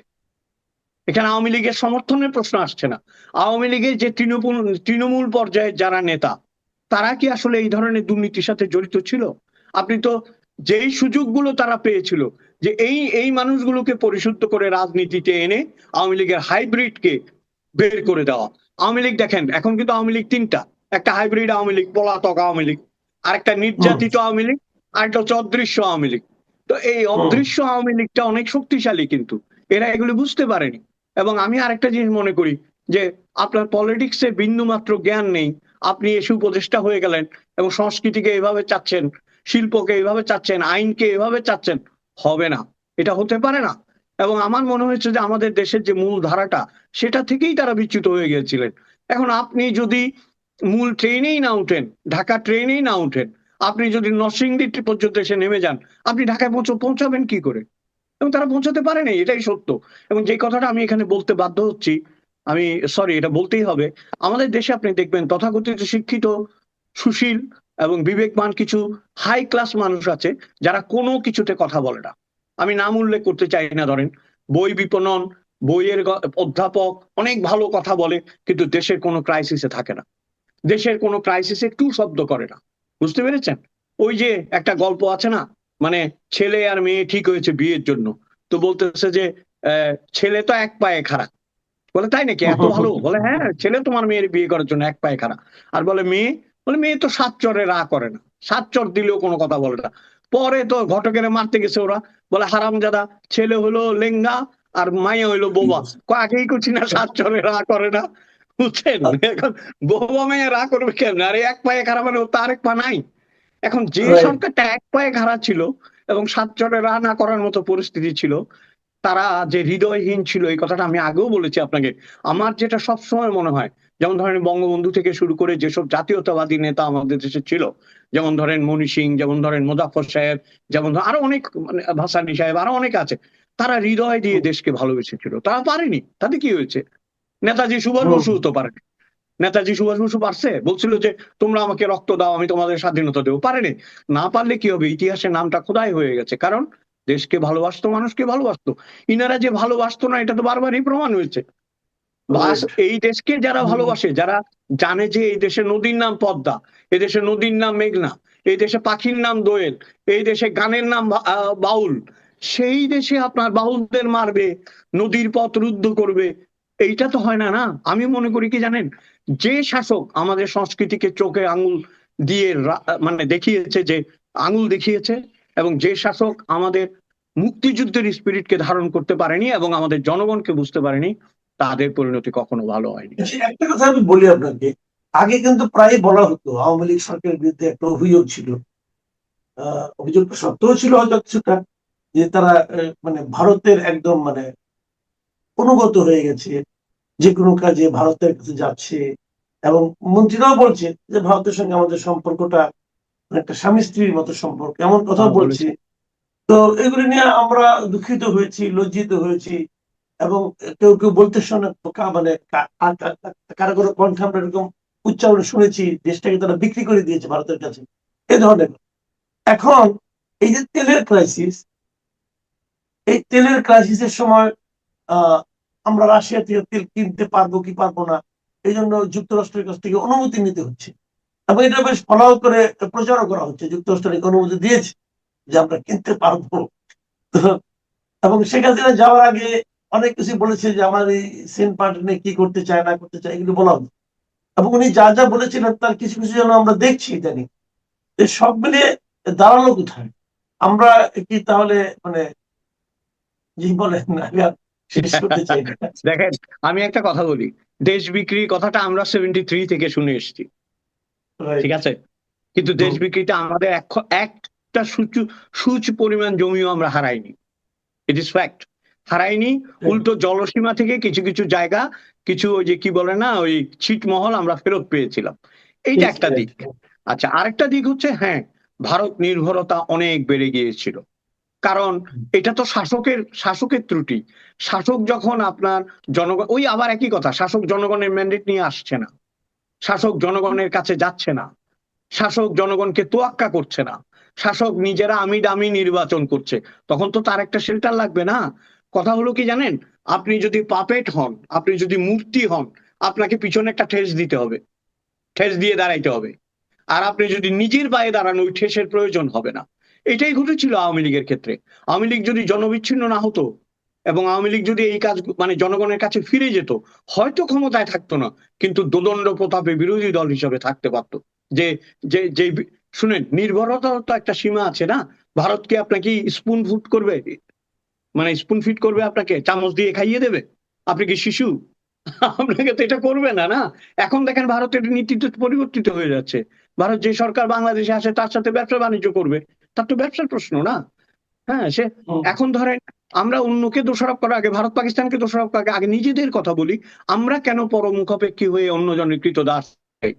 এখানে আওয়ামী লীগের সমর্থনের প্রশ্ন আসছে না। আওয়ামী লীগের যে তৃণমূল পর্যায়ে যারা নেতা, তারা কি আসলে এই ধরনের দুর্নীতির সাথে জড়িত ছিল? আপনি তো যেই সুযোগগুলো তারা পেয়েছিল যে এই মানুষগুলোকে পরিশুদ্ধ করে রাজনীতিতে এনে আওয়ামী লীগের হাইব্রিডকে বের করে দেওয়া। আওয়ামী লীগ দেখেন এখন কিন্তু আওয়ামী লীগ তিনটা, একটা হাইব্রিড আওয়ামী লীগ, পলাতক আওয়ামী লীগ, আরেকটা নির্যাতিত আওয়ামী লীগ, আরেকটা হচ্ছে অদৃশ্য আওয়ামী লীগ। তো এই অদৃশ্য আওয়ামী লীগটা অনেক শক্তিশালী, কিন্তু এরা এগুলো বুঝতে পারেনি। এবং আমি আরেকটা জিনিস মনে করি যে আপনার পলিটিক্সে বিন্দু মাত্র জ্ঞান নেই, আপনি এসে উপদেষ্টা হয়ে গেলেন এবং সংস্কৃতিকে এভাবে চাচ্ছেন, শিল্পকে এভাবে চাচ্ছেন, আইনকে এভাবে চাচ্ছেন, হবে না, এটা হতে পারে না। এবং আমার মনে হয়েছে যে আমাদের দেশের যে মূল ধারাটা, সেটা থেকেই তারা বিচ্যুত হয়ে গিয়েছিলেন। এখন আপনি যদি মূল ট্রেনেই না উঠেন, ঢাকা ট্রেনেই না উঠেন, আপনি যদি নরসিংদী পর্যন্ত এসে নেমে যান, আপনি ঢাকায় পৌঁছাবেন কি করে? এবং তারা পৌঁছাতে পারেনি, এটাই সত্য। এবং যে কথাটা আমি এখানে বলতে বাধ্য হচ্ছি, আমি সরি, এটা বলতেই হবে, আমাদের দেশে আপনি দেখবেন তথাকথিত শিক্ষিত, সুশীল এবং বিবেকবান কিছু হাই ক্লাস মানুষ আছে যারা কোনো কিছুতে কথা বলে না। আমি নাম উল্লেখ করতে চাই না, ধরেন বই বিপণন, বইয়ের অধ্যাপক, অনেক ভালো কথা বলে, কিন্তু দেশের কোনো ক্রাইসিসে থাকে না, দেশের কোনো ক্রাইসিসে টু শব্দ করে না। বুঝতে পেরেছেন? ওই যে একটা গল্প আছে না, মানে ছেলে আর মেয়ে ঠিক হয়েছে বিয়ের জন্য, তো বলতেছে যে ছেলে তো এক পায়ে খাড়া। বলে তাই নাকি, এত ভালো? বলে হ্যাঁ, ছেলে তোমার মেয়ের বিয়ে করার জন্য এক পায়ে খাড়া। আর বলে মেয়ে তো 7 চরে রা করে না, 7 চর দিলেও কোনো কথা বলে না। পরে তো ঘটকের মারতে গেছে ওরা, বলে হারামজাদা, ছেলে হলো লেঙ্গা আর মাইয়া হইলো বোবা। আগেই করছি না 7 চরে রা করে না, বুঝছেন? এখন বোবা মেয়ে রা করবে কেন? আরে এক পায়ে খাড়া মানে ও তো আরেক পা নাই। এখন যে সরকারটা এক পায়ে খাড়া ছিল এবং 7 চরে রা না করার মতো পরিস্থিতি ছিল, তারা যে হৃদয়হীন ছিল, এই কথাটা আমি আগেও বলেছি আপনাকে। আমার যেটা সবসময় মনে হয়, যেমন ধরেন বঙ্গবন্ধু থেকে শুরু করে যেসব জাতীয়তাবাদী নেতা আমাদের দেশে ছিল, যেমন ধরেন মনি সিং, যেমন ধরেন মোজাফফর সাহেব, যেমন আরো অনেক, মানে ভাসানী সাহেব, আরো অনেক আছে, তারা হৃদয় দিয়ে দেশকে ভালোবেসেছিল। তারা পারেনি, তাতে কি হয়েছে? নেতাজি সুভাষ বসু তো পারেনি। নেতাজি সুভাষ বসু পারছে? বলছিল যে তোমরা আমাকে রক্ত দাও, আমি তোমাদের স্বাধীনতা দেবো। পারেনি। না পারলে কি হবে? ইতিহাসের নামটা খোদাই হয়ে গেছে, কারণ দেশকে ভালোবাসতো, মানুষকে ভালোবাসতো। ইনারা যে ভালোবাসতো না, এটা তো বারবারই প্রমাণ হয়েছে। এই দেশকে যারা ভালোবাসে, যারা জানে যে এই দেশে নদীর নাম পদ্মা, এই দেশে নদীর নাম মেঘনা, এই দেশে পাখির নাম দোয়েল, এই দেশে গানের নাম বাউল, সেই দেশে আপনার বাউলদের মারবে, নদীর পথ রুদ্ধ করবে, এইটা তো হয় না। না, আমি মনে করি কি জানেন, যে শাসক আমাদের সংস্কৃতিকে চোখে আঙুল দিয়ে মানে দেখিয়েছে, যে আঙুল দেখিয়েছে, এবং যে শাসক আমাদের মুক্তিযুদ্ধের স্পিরিটকে ধারণ করতে পারেনি এবং আমাদের জনগণকে বুঝতে পারেনি, তাদের পরিণতি কখনো ভালো হয়নি।
একটা কথা আমি বলি আপনাকে, আগে কিন্তু প্রায় বলা হতো আওয়ামী লীগ সরকারের বিরুদ্ধে একটা অভিযোগ ছিল, অভিযোগটা সত্যও ছিল হয়তো কিছুটা, যে তারা মানে ভারতের একদম মানে অনুগত হয়ে গেছে, যে কোনো কাজে ভারতের কাছে যাচ্ছে, এবং মন্ত্রীরাও বলছে যে ভারতের সঙ্গে আমাদের সম্পর্কটা একটা স্বামী স্ত্রীর মতো সম্পর্ক, এমন কথা বলছে। তো এগুলি নিয়ে আমরা দুঃখিত হয়েছি, লজ্জিত হয়েছি, এবং কেউ কেউ বলতে শোনে মানে কারো কারো কণ্ঠে আমরা এরকম উচ্চারণ শুনেছি, দেশটাকে তারা বিক্রি করে দিয়েছে ভারতের কাছে, এ ধরনের। এখন এই যে তেলের ক্রাইসিস, এই তেলের ক্রাইসিসের সময় আমরা রাশিয়া থেকে তেল কিনতে পারবো কি পারবো না, এই জন্য যুক্তরাষ্ট্রের কাছ থেকে অনুমতি নিতে হচ্ছে, এবং এটা বেশ ফলাও করে প্রচারও করা হচ্ছে, যুক্তরাষ্ট্রের অনুমতি দিয়েছে যে আমরা কিনতে পারবো। এবং শেখ হাসিনা যাওয়ার আগে অনেক কিছু বলেছে যে আমার এই সেন্ট মার্টিন নিয়ে কি করতে চায় না করতে চায়, এগুলো বলা হতো। এবং উনি যা যা বলেছিলেন তার কিছু কিছু যেন আমরা দেখছি ইদানিং, সব মিলিয়ে দাঁড়ালো কোথায়? আমরা কি তাহলে মানে জি বলেন, আমি আর শেষ করতে চাই না।
দেখেন, আমি একটা কথা বলি, দেশ বিক্রির কথাটা আমরা 73 থেকে শুনে এসেছি,
Right.
ঠিক আছে? কিন্তু দেশ বিক্রিটা আমাদের একটা সুচ পরিমাণ জমিও আমরা হারাইনি। ইট ইজ ফ্যাক্ট, হারাইনি। উল্টো জলসীমা থেকে কিছু কিছু জায়গা, কিছু ওই যে কি বলে না, ওই ছিটমহল আমরা ফেরত পেয়েছিলাম। এইটা একটা দিক। আচ্ছা, আরেকটা দিক হচ্ছে, হ্যাঁ, ভারত নির্ভরতা অনেক বেড়ে গিয়েছিল। কারণ এটা তো শাসকের ত্রুটি। শাসক যখন আপনার জনগণ, ওই আবার একই কথা, শাসক জনগণের ম্যান্ডেট নিয়ে আসছে না, শাসক জনগণের কাছে যাচ্ছে না, শাসক জনগণকে তোয়াক্কা করছে না, শাসক নিজেরা আমি দামি নির্বাচন করছে, তখন তো তার একটা শেল্টার লাগবে না? কথা হলো কি জানেন, আপনি যদি পাপেট হন, আপনি যদি মূর্তি হন, আপনাকে পিছনে একটা ঠেস দিতে হবে, ঠেস দিয়ে দাঁড়াইতে হবে। আর আপনি যদি নিজের পায়ে দাঁড়ান, ওই ঠেসের প্রয়োজন হবে না। এটাই ঘটেছিল আওয়ামী লীগের ক্ষেত্রে। আওয়ামী লীগ যদি জনবিচ্ছিন্ন না হতো এবং আওয়ামী লীগ যদি এই কাজ মানে জনগণের কাছে ফিরে যেত, হয়তো ক্ষমতায় থাকতো না, কিন্তু দোদণ্ড প্রতাপে বিরোধী দল হিসেবে থাকতে পারতো। যে যে যে শুনেন, নির্ভরতার তো একটা সীমা আছে না? ভারতকে আপনাকে স্পুন ফুড করবে, মানে স্পুন ফিট করবে, আপনাকে চামচ দিয়ে খাইয়ে দেবে? আপনি কি শিশু? আপনাকে তো এটা করবে না, না? এখন দেখেন ভারতের নীতি তো পরিবর্তিত হয়ে যাচ্ছে। ভারত যে সরকার বাংলাদেশে আসে তার সাথে ব্যবসা বাণিজ্য করবে, তার তো ব্যবসার প্রশ্ন না? হ্যাঁ, সে এখন ধরেন, আমরা অন্যকে দোষারোপ করার আগে, ভারত পাকিস্তানকে দোষারোপ করার আগে নিজেদের কথা বলি। আমরা কেন পরমুখাপেক্ষী হয়ে অন্যজনের কৃতদাস হই?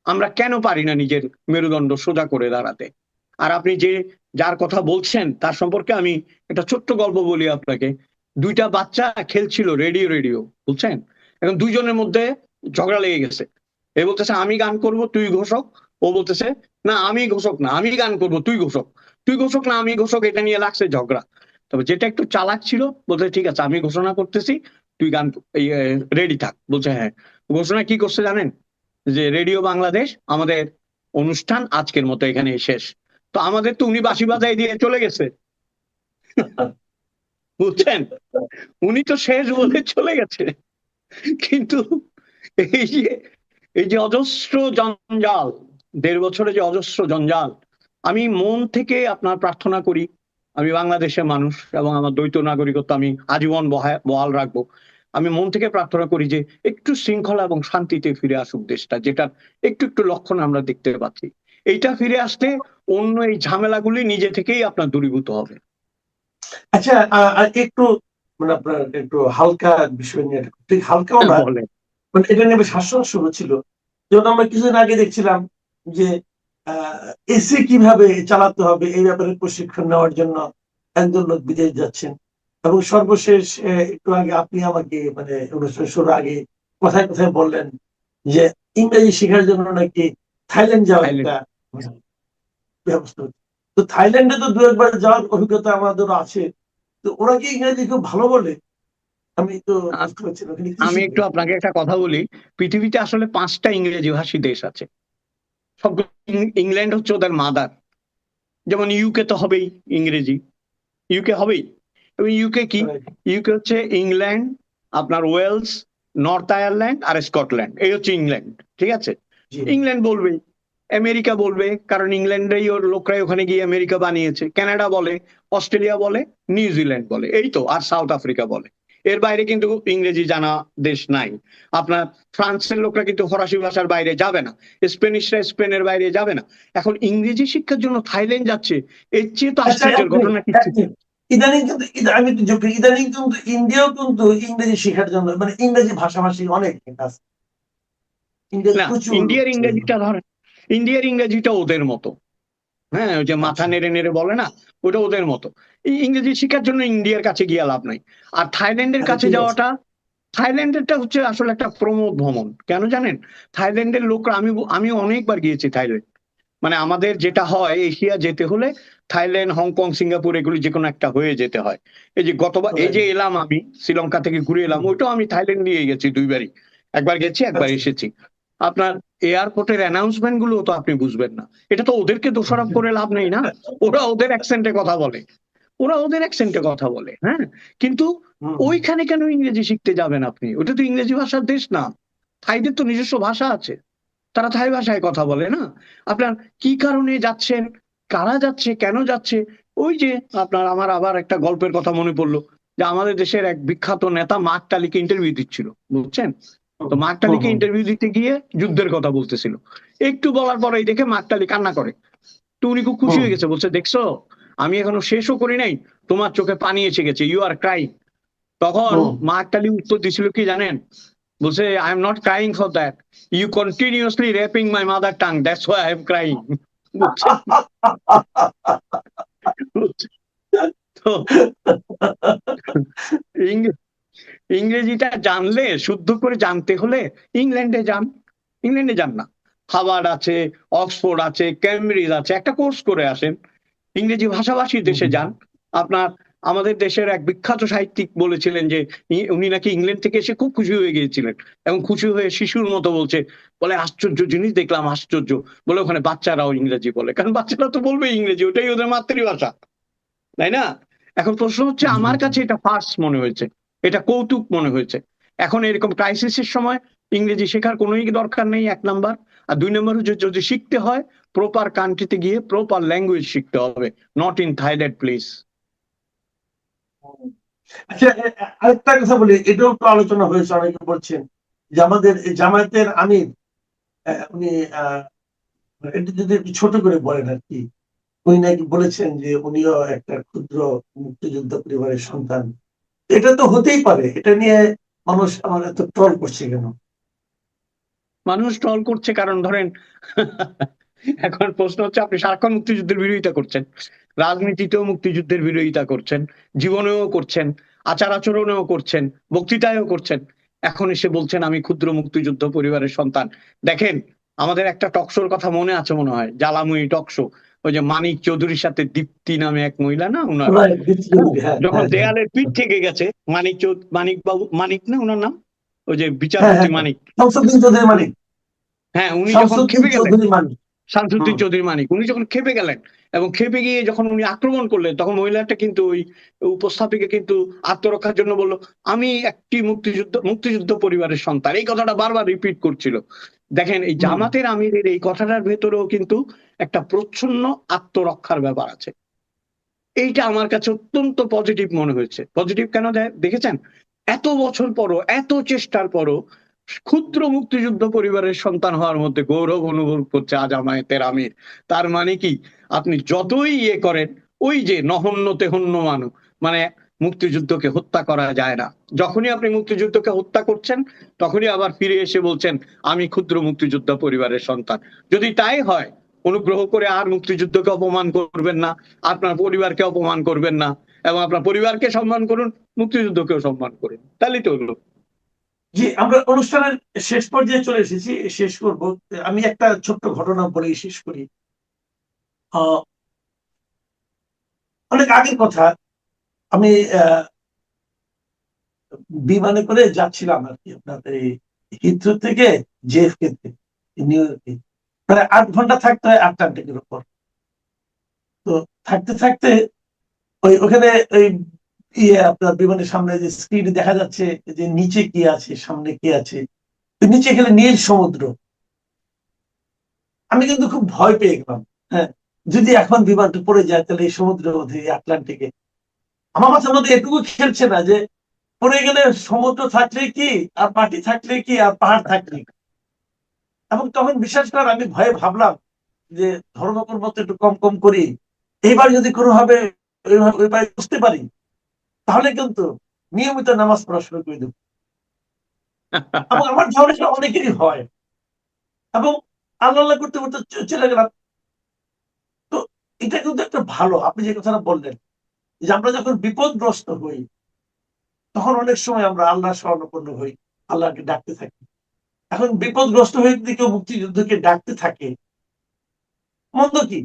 আমরা কেন পারি না নিজের মেরুদণ্ড সোজা করে দাঁড়াতে? আর আপনি যার কথা বলছেন তার সম্পর্কে আমি একটা ছোট্ট গল্প বলি আপনাকে। দুইটা বাচ্চা খেলছিল রেডিও রেডিও, বুঝছেন? এখন দুইজনের মধ্যে ঝগড়া লেগে গেছে। এ বলতেছে আমি গান করব তুই ঘোষক, ও বলতেছে না আমি ঘোষক না, আমি গান করব তুই ঘোষক, তুই ঘোষক না আমি ঘোষক। এটা নিয়ে লাগছে ঝগড়া। তবে যেটা একটু চালাক ছিল বলতে ঠিক আছে আমি ঘোষণা করতেছি, তুই গান রেডি থাক। বলছে হ্যাঁ। ঘোষণা কি করছে জানেন? যে রেডিও বাংলাদেশ, আমাদের অনুষ্ঠান আজকের মতো এখানে শেষ। তো আমাদের তো উনি বাঁশি বাজাই দিয়ে চলে গেছে, বুঝছেন? উনি তো শেষ বলে চলে গেছে। কিন্তু এই যে অজস্র জঞ্জাল, 1.5 বছরে যে অজস্র জঞ্জাল, আমি মন থেকে আপনার প্রার্থনা করি, আমি বাংলাদেশের মানুষ এবং আমার দ্বৈত নাগরিকত্ব আমি আজীবন বহাল রাখবো। আমি মন থেকে প্রার্থনা করি যে একটু শৃঙ্খলা এবং শান্তিতে ফিরে আসুক দেশটা, যেটা একটু একটু লক্ষণ আমরা দেখতে পাচ্ছি। এইটা ফিরে আসলে অন্য এই ঝামেলাগুলি নিজে থেকেই আপনার দূরীভূত হবে।
আচ্ছা, আর একটু মানে আপনার একটু হালকা বিষয় নিয়ে, ঠিক হালকাও না,
বলে
মানে এটা নিয়ে বেশ হাস্যরস ছিল। যেমন আমরা কিছুদিন আগে দেখছিলাম যে এসি কিভাবে চালাতে হবে এই ব্যাপারে প্রশিক্ষণ নেওয়ার জন্য একজন লোক বিদেশ যাচ্ছেন। এবং সর্বশেষ একটু আগে আপনি আমাকে মানে অনুষ্ঠান শুরুর আগে কথায় কথায় বললেন যে ইংরেজি শেখার জন্য নাকি থাইল্যান্ড যাওয়ার একটা ব্যবস্থা হচ্ছে। তো থাইল্যান্ডে তো 2-1 বার যাওয়ার অভিজ্ঞতা আমাদেরও আছে। তো ওরা কি ইংরেজি খুব ভালো বলে? আমি তো বুঝতে পারছি না ওখানে কি
আমি
শিখবে।
একটু আপনাকে একটা কথা বলি, পৃথিবীতে আসলে 5টা ইংরেজি ভাষী দেশ আছে। সবগুলো ইংল্যান্ড হচ্ছে ওদের মাদার। যেমন ইউকে তো হবেই ইংরেজি, ইউকে হবেই। এবং ইউকে কি? ইউকে হচ্ছে ইংল্যান্ড, আপনার ওয়েলস, নর্থ আয়ারল্যান্ড আর স্কটল্যান্ড, এই হচ্ছে ইংল্যান্ড, ঠিক আছে?
জি।
ইংল্যান্ড বলবেই, আমেরিকা বলবে, কারণ ইংল্যান্ডেই ওর লোকরাই ওখানে গিয়ে আমেরিকা বানিয়েছে। কানাডা বলে, অস্ট্রেলিয়া বলে, নিউজিল্যান্ড বলে, এই তো, আর সাউথ আফ্রিকা বলে। এর বাইরে কিন্তু ইংরেজি জানা দেশ নাই। আপনার ফ্রান্সের লোকরা কিন্তু ফরাসি ভাষার বাইরে যাবে না, স্পেনিশরা স্পেনের বাইরে যাবে না। এখন ইংরেজি শিক্ষার জন্য থাইল্যান্ড যাচ্ছে, এর চেয়ে তো
আচ্ছা,
আশ্চর্যের ঘটনা কিছু।
ইদানিং কিন্তু আমি একটু যোগ করি, ইদানিং কিন্তু ইন্ডিয়াও কিন্তু ইংরেজি শেখার জন্য মানে ইংরেজি ভাষাভাষী অনেক আছে। ইন্ডিয়াতে
না,
প্রচুর লোক
ইন্ডিয়ার
আছে।
ইংরেজিটা ধরেন, ইন্ডিয়ার ইংরেজিটা ওদের মতো, হ্যাঁ, ওই যে মাথা
আচ্ছা।
নেড়ে নেড়ে বলে না, ওটা ওদের মতো। এই ইংরেজি শেখার জন্য ইন্ডিয়ার কাছে গিয়ে লাভ নাই। আর থাইল্যান্ডের
আচ্ছা,
কাছে
ঠিক আছে।
যাওয়াটা, থাইল্যান্ডেরটা হচ্ছে আসলে একটা প্রমোদ ভ্রমণ। কেন জানেন? থাইল্যান্ডের লোকরা, আমি অনেকবার গিয়েছি থাইল্যান্ড। মানে আমাদের যেটা হয়, এশিয়া যেতে হলে থাইল্যান্ড, হংকং, সিঙ্গাপুর এগুলি যে কোনো একটা হয়ে যেতে হয়। এই যে গতবার এই যে এলাম, আমি শ্রীলঙ্কা থেকে ঘুরে এলাম, ওইটাও আমি থাইল্যান্ড নিয়ে গেছি 2 বারই। একবার গেছি, একবার
আচ্ছা।
এসেছি। আপনার এয়ারপোর্টের অ্যানাউন্সমেন্ট গুলো তো আপনি বুঝবেন না। এটা তো ওদেরকে দোষারোপ করে লাভ নেই না, ওরা ওদের অ্যাকসেন্টে কথা বলে, ওরা ওদের অ্যাকসেন্টে কথা বলে, হ্যাঁ। কিন্তু ওইখানে কেন ইংরেজি শিখতে যাবেন আপনি? ওটা তো ইংরেজি ভাষার দেশ না। থাইদের তো নিজস্ব ভাষা আছে, তারা থাই ভাষায় কথা বলে না। আপনার কি কারণে যাচ্ছেন, কারা যাচ্ছে, কেন যাচ্ছে? ওই যে আপনার, আমার আবার একটা গল্পের কথা মনে পড়লো। যে আমাদের দেশের এক বিখ্যাত নেতা মার্ক টালিকে ইন্টারভিউ দিচ্ছিল, বুঝছেন? তো মার্ক টালিকে ইন্টারভিউ দিতে গিয়ে যুদ্ধের কথা বলতেছিল, একটু বলার পরেই দেখে মার্ক টালি কান্না করে। তো উনি খুব খুশি হয়ে গেছে, বলছে দেখছো আমি এখনো শেষও করি নাই, তোমার চোখে পানি এসে গেছে, ইউ আর ক্রাইং। তখন মার্ক টালি উত্তর দিছিল কি জানেন? বলছে I am not crying for that, you continuously raping my mother tongue, that's why I am crying. তো ইংরেজিটা জানলে, শুদ্ধ করে জানতে হলে ইংল্যান্ডে যান, ইংল্যান্ডে যান না, হার্ভার্ড আছে, অক্সফোর্ড আছে, ক্যামব্রিজ আছে, একটা কোর্স করে আসেন, ইংরেজি ভাষাভাষী দেশে যান। আপনার আমাদের দেশের এক বিখ্যাত সাহিত্যিক বলেছিলেন যে উনি নাকি ইংল্যান্ড থেকে এসে খুব খুশি হয়ে গিয়েছিলেন, এবং খুশি হয়ে শিশুর মতো বলছে, বলে আশ্চর্য জিনিস দেখলাম, আশ্চর্য, বলে ওখানে বাচ্চারাও ইংরেজি বলে, কারণ বাচ্চারা তো বলবে ইংরেজি, ওটাই ওদের মাতৃভাষা, তাই না? এখন প্রশ্ন হচ্ছে, আমার কাছে এটা ফার্স মনে হয়েছে, এটা কৌতুক মনে হয়েছে। এখন এরকম ক্রাইসিসের সময় ইংরেজি শেখার কোনোই দরকার নেই, 1 নাম্বার। আর 2 নাম্বার হচ্ছে, যদি শিখতে হয় প্রপার কান্ট্রিতে গিয়ে প্রপার ল্যাঙ্গুয়েজ শিখতে হবে, নট ইন থাইল্যান্ড প্লিজ।
আচ্ছা, আরেকটা কথা বলি, এটাও তো আলোচনা হয়েছে, অনেকে বলছেন যে আমাদের জামায়াতের আমির, উনি এটা যদি একটু ছোট করে বলেন আর কি, উনি নাকি বলেছেন যে উনিও একটা ক্ষুদ্র মুক্তিযোদ্ধা পরিবারের সন্তান। এটা তো হতেই পারে, এটা নিয়ে মানুষ আমার এত ট্রল করছে কেন?
মানুষ ট্রল করছে কারণ ধরেন এখন প্রশ্ন হচ্ছে, আপনি সারাক্ষণ মুক্তিযুদ্ধের বিরোধিতা করছেন, রাজনীতিতেও মুক্তিযুদ্ধের বিরোধিতা করছেন, জীবনেও করছেন, আচার আচরণেও করছেন, বক্তৃতায়ও করছেন, এখন এসে বলছেন আমি ক্ষুদ্র মুক্তিযুদ্ধ পরিবারের সন্তান। দেখেন, আমাদের একটা টকশোর কথা মনে আছে মনে হয়, জ্বালাময়ী টকশো, ওই যে মানিক চৌধুরীর সাথে দীপ্তি নামে এক মহিলা, না উনার, যখন দেয়ালের পিঠ থেকে গেছে, মানিক বাবু, মানিক না উনার নাম, ওই যে বিচারপতি মানিক,
শামসুদ্দিন চৌধুরী মানিক,
হ্যাঁ, উনি যখন খেপে গেলেন,
মানিক,
শামসুদ্দিন চৌধুরী মানিক, উনি যখন খেপে গেলেন এবং খেপে গিয়ে যখন উনি আক্রমণ করলেন, তখন মহিলাটা কিন্তু ওই উপস্থাপিকা কিন্তু আত্মরক্ষার জন্য বলল আমি একটি মুক্তিযুদ্ধ পরিবারের সন্তান, এই কথাটা বারবার রিপিট করছিল। দেখেন, এই জামাতের আমিরের এই কথাটার ভেতরেও কিন্তু একটা প্রচ্ছন্ন আত্মরক্ষার ব্যাপার আছে। এইটা আমার কাছে অত্যন্ত পজিটিভ মনে হয়েছে। পজিটিভ কেন দেখেছেন? এত বছর পরও, এত চেষ্টার পরও ক্ষুদ্র মুক্তিযুদ্ধ পরিবারের সন্তান হওয়ার মধ্যে গৌরব অনুভব করছে জামায়াতের আমির। তার মানে কি, আপনি যতই করেন, ওই যে নহন্য তেহন্য মানুষ, মানে মুক্তিযুদ্ধকে হত্যা করা যায় না, যখনই আপনি মুক্তিযুদ্ধকে হত্যা করছেন তখনই আবার ফিরে এসে বলছেন আমি ক্ষুদ্র মুক্তিযোদ্ধা পরিবারের সন্তান। যদি তাই হয়, অনুগ্রহ করে আর মুক্তিযুদ্ধকে অপমান করবেন না, আপনার পরিবারকে অপমান করবেন না, এবং আপনার পরিবারকে সম্মান করুন, মুক্তিযুদ্ধকেও সম্মান করুন, তাহলেই তো হলো।
জি, আমরা অনুষ্ঠানের শেষ পর্যায়ে চলে এসেছি, শেষ করব। আমি একটা ছোট্ট ঘটনা বলেই শেষ করি। অনেক আগের কথা, আমি বিমানে করে যাচ্ছিলাম আর কি, আপনাদের হিথ্রো থেকে জেএফকে তে নিউ ইয়র্কে, প্রায় 8 ঘন্টা থাকতে হয় আটলান্টিকের উপর। তো থাকতে থাকতে ওখানে ওই আপনার বিমানের সামনে যে স্ক্রিনে দেখা যাচ্ছে যে নিচে কি আছে, সামনে কি আছে, নিচে গেলে নীল সমুদ্র। আমি কিন্তু খুব ভয় পেয়ে গেলাম, হ্যাঁ, যদি এখন বিমানটা পড়ে যায় তাহলে এই সমুদ্রের মধ্যে, আটলান্টিকে। আমার মাথার মধ্যে এটুকু খেলছে না যে পড়ে গেলে সমুদ্র থাকলে কি, আর মাটি থাকলে কি, আর পাহাড় থাকলে কি। এবং তখন বিশেষ করে আমি ভয়ে ভাবলাম যে ধর্মকর্ম তো একটু কম কম করি, এইবার যদি কোনোভাবে ওইভাবে বুঝতে পারি, তাহলে কিন্তু নিয়মিত নামাজ পড়া শুরু করে দেব। এবং আমার ধারণা অনেকেরই হয়, এবং আল্লাহ করতে করতে চলে গেলাম। তো এটা কিন্তু একটা ভালো, আপনি যে কথাটা বললেন যে আমরা যখন বিপদগ্রস্ত হই, তখন অনেক সময় আমরা আল্লাহ শরণাপন্ন হই, আল্লাহকে ডাকতে থাকি। এখন বিপদগ্রস্ত হয়ে যদি কেউ মুক্তিযুদ্ধকে ডাকতে থাকে, মন্দ কি?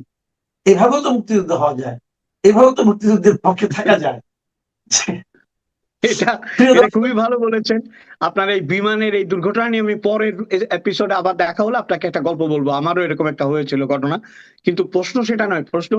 এভাবেও তো মুক্তিযুদ্ধ হওয়া যায়, এভাবেও তো মুক্তিযুদ্ধের পক্ষে থাকা যায়।
এটা খুবই ভালো বলেছেন। আপনার এই বিমানের এই দুর্ঘটনা নিয়ে আমি পরের এপিসোডে আবার দেখা হলে আপনাকে একটা গল্প বলবো, আমারও এরকম একটা হয়েছিল ঘটনা, কিন্তু প্রশ্ন সেটা নয়। প্রশ্ন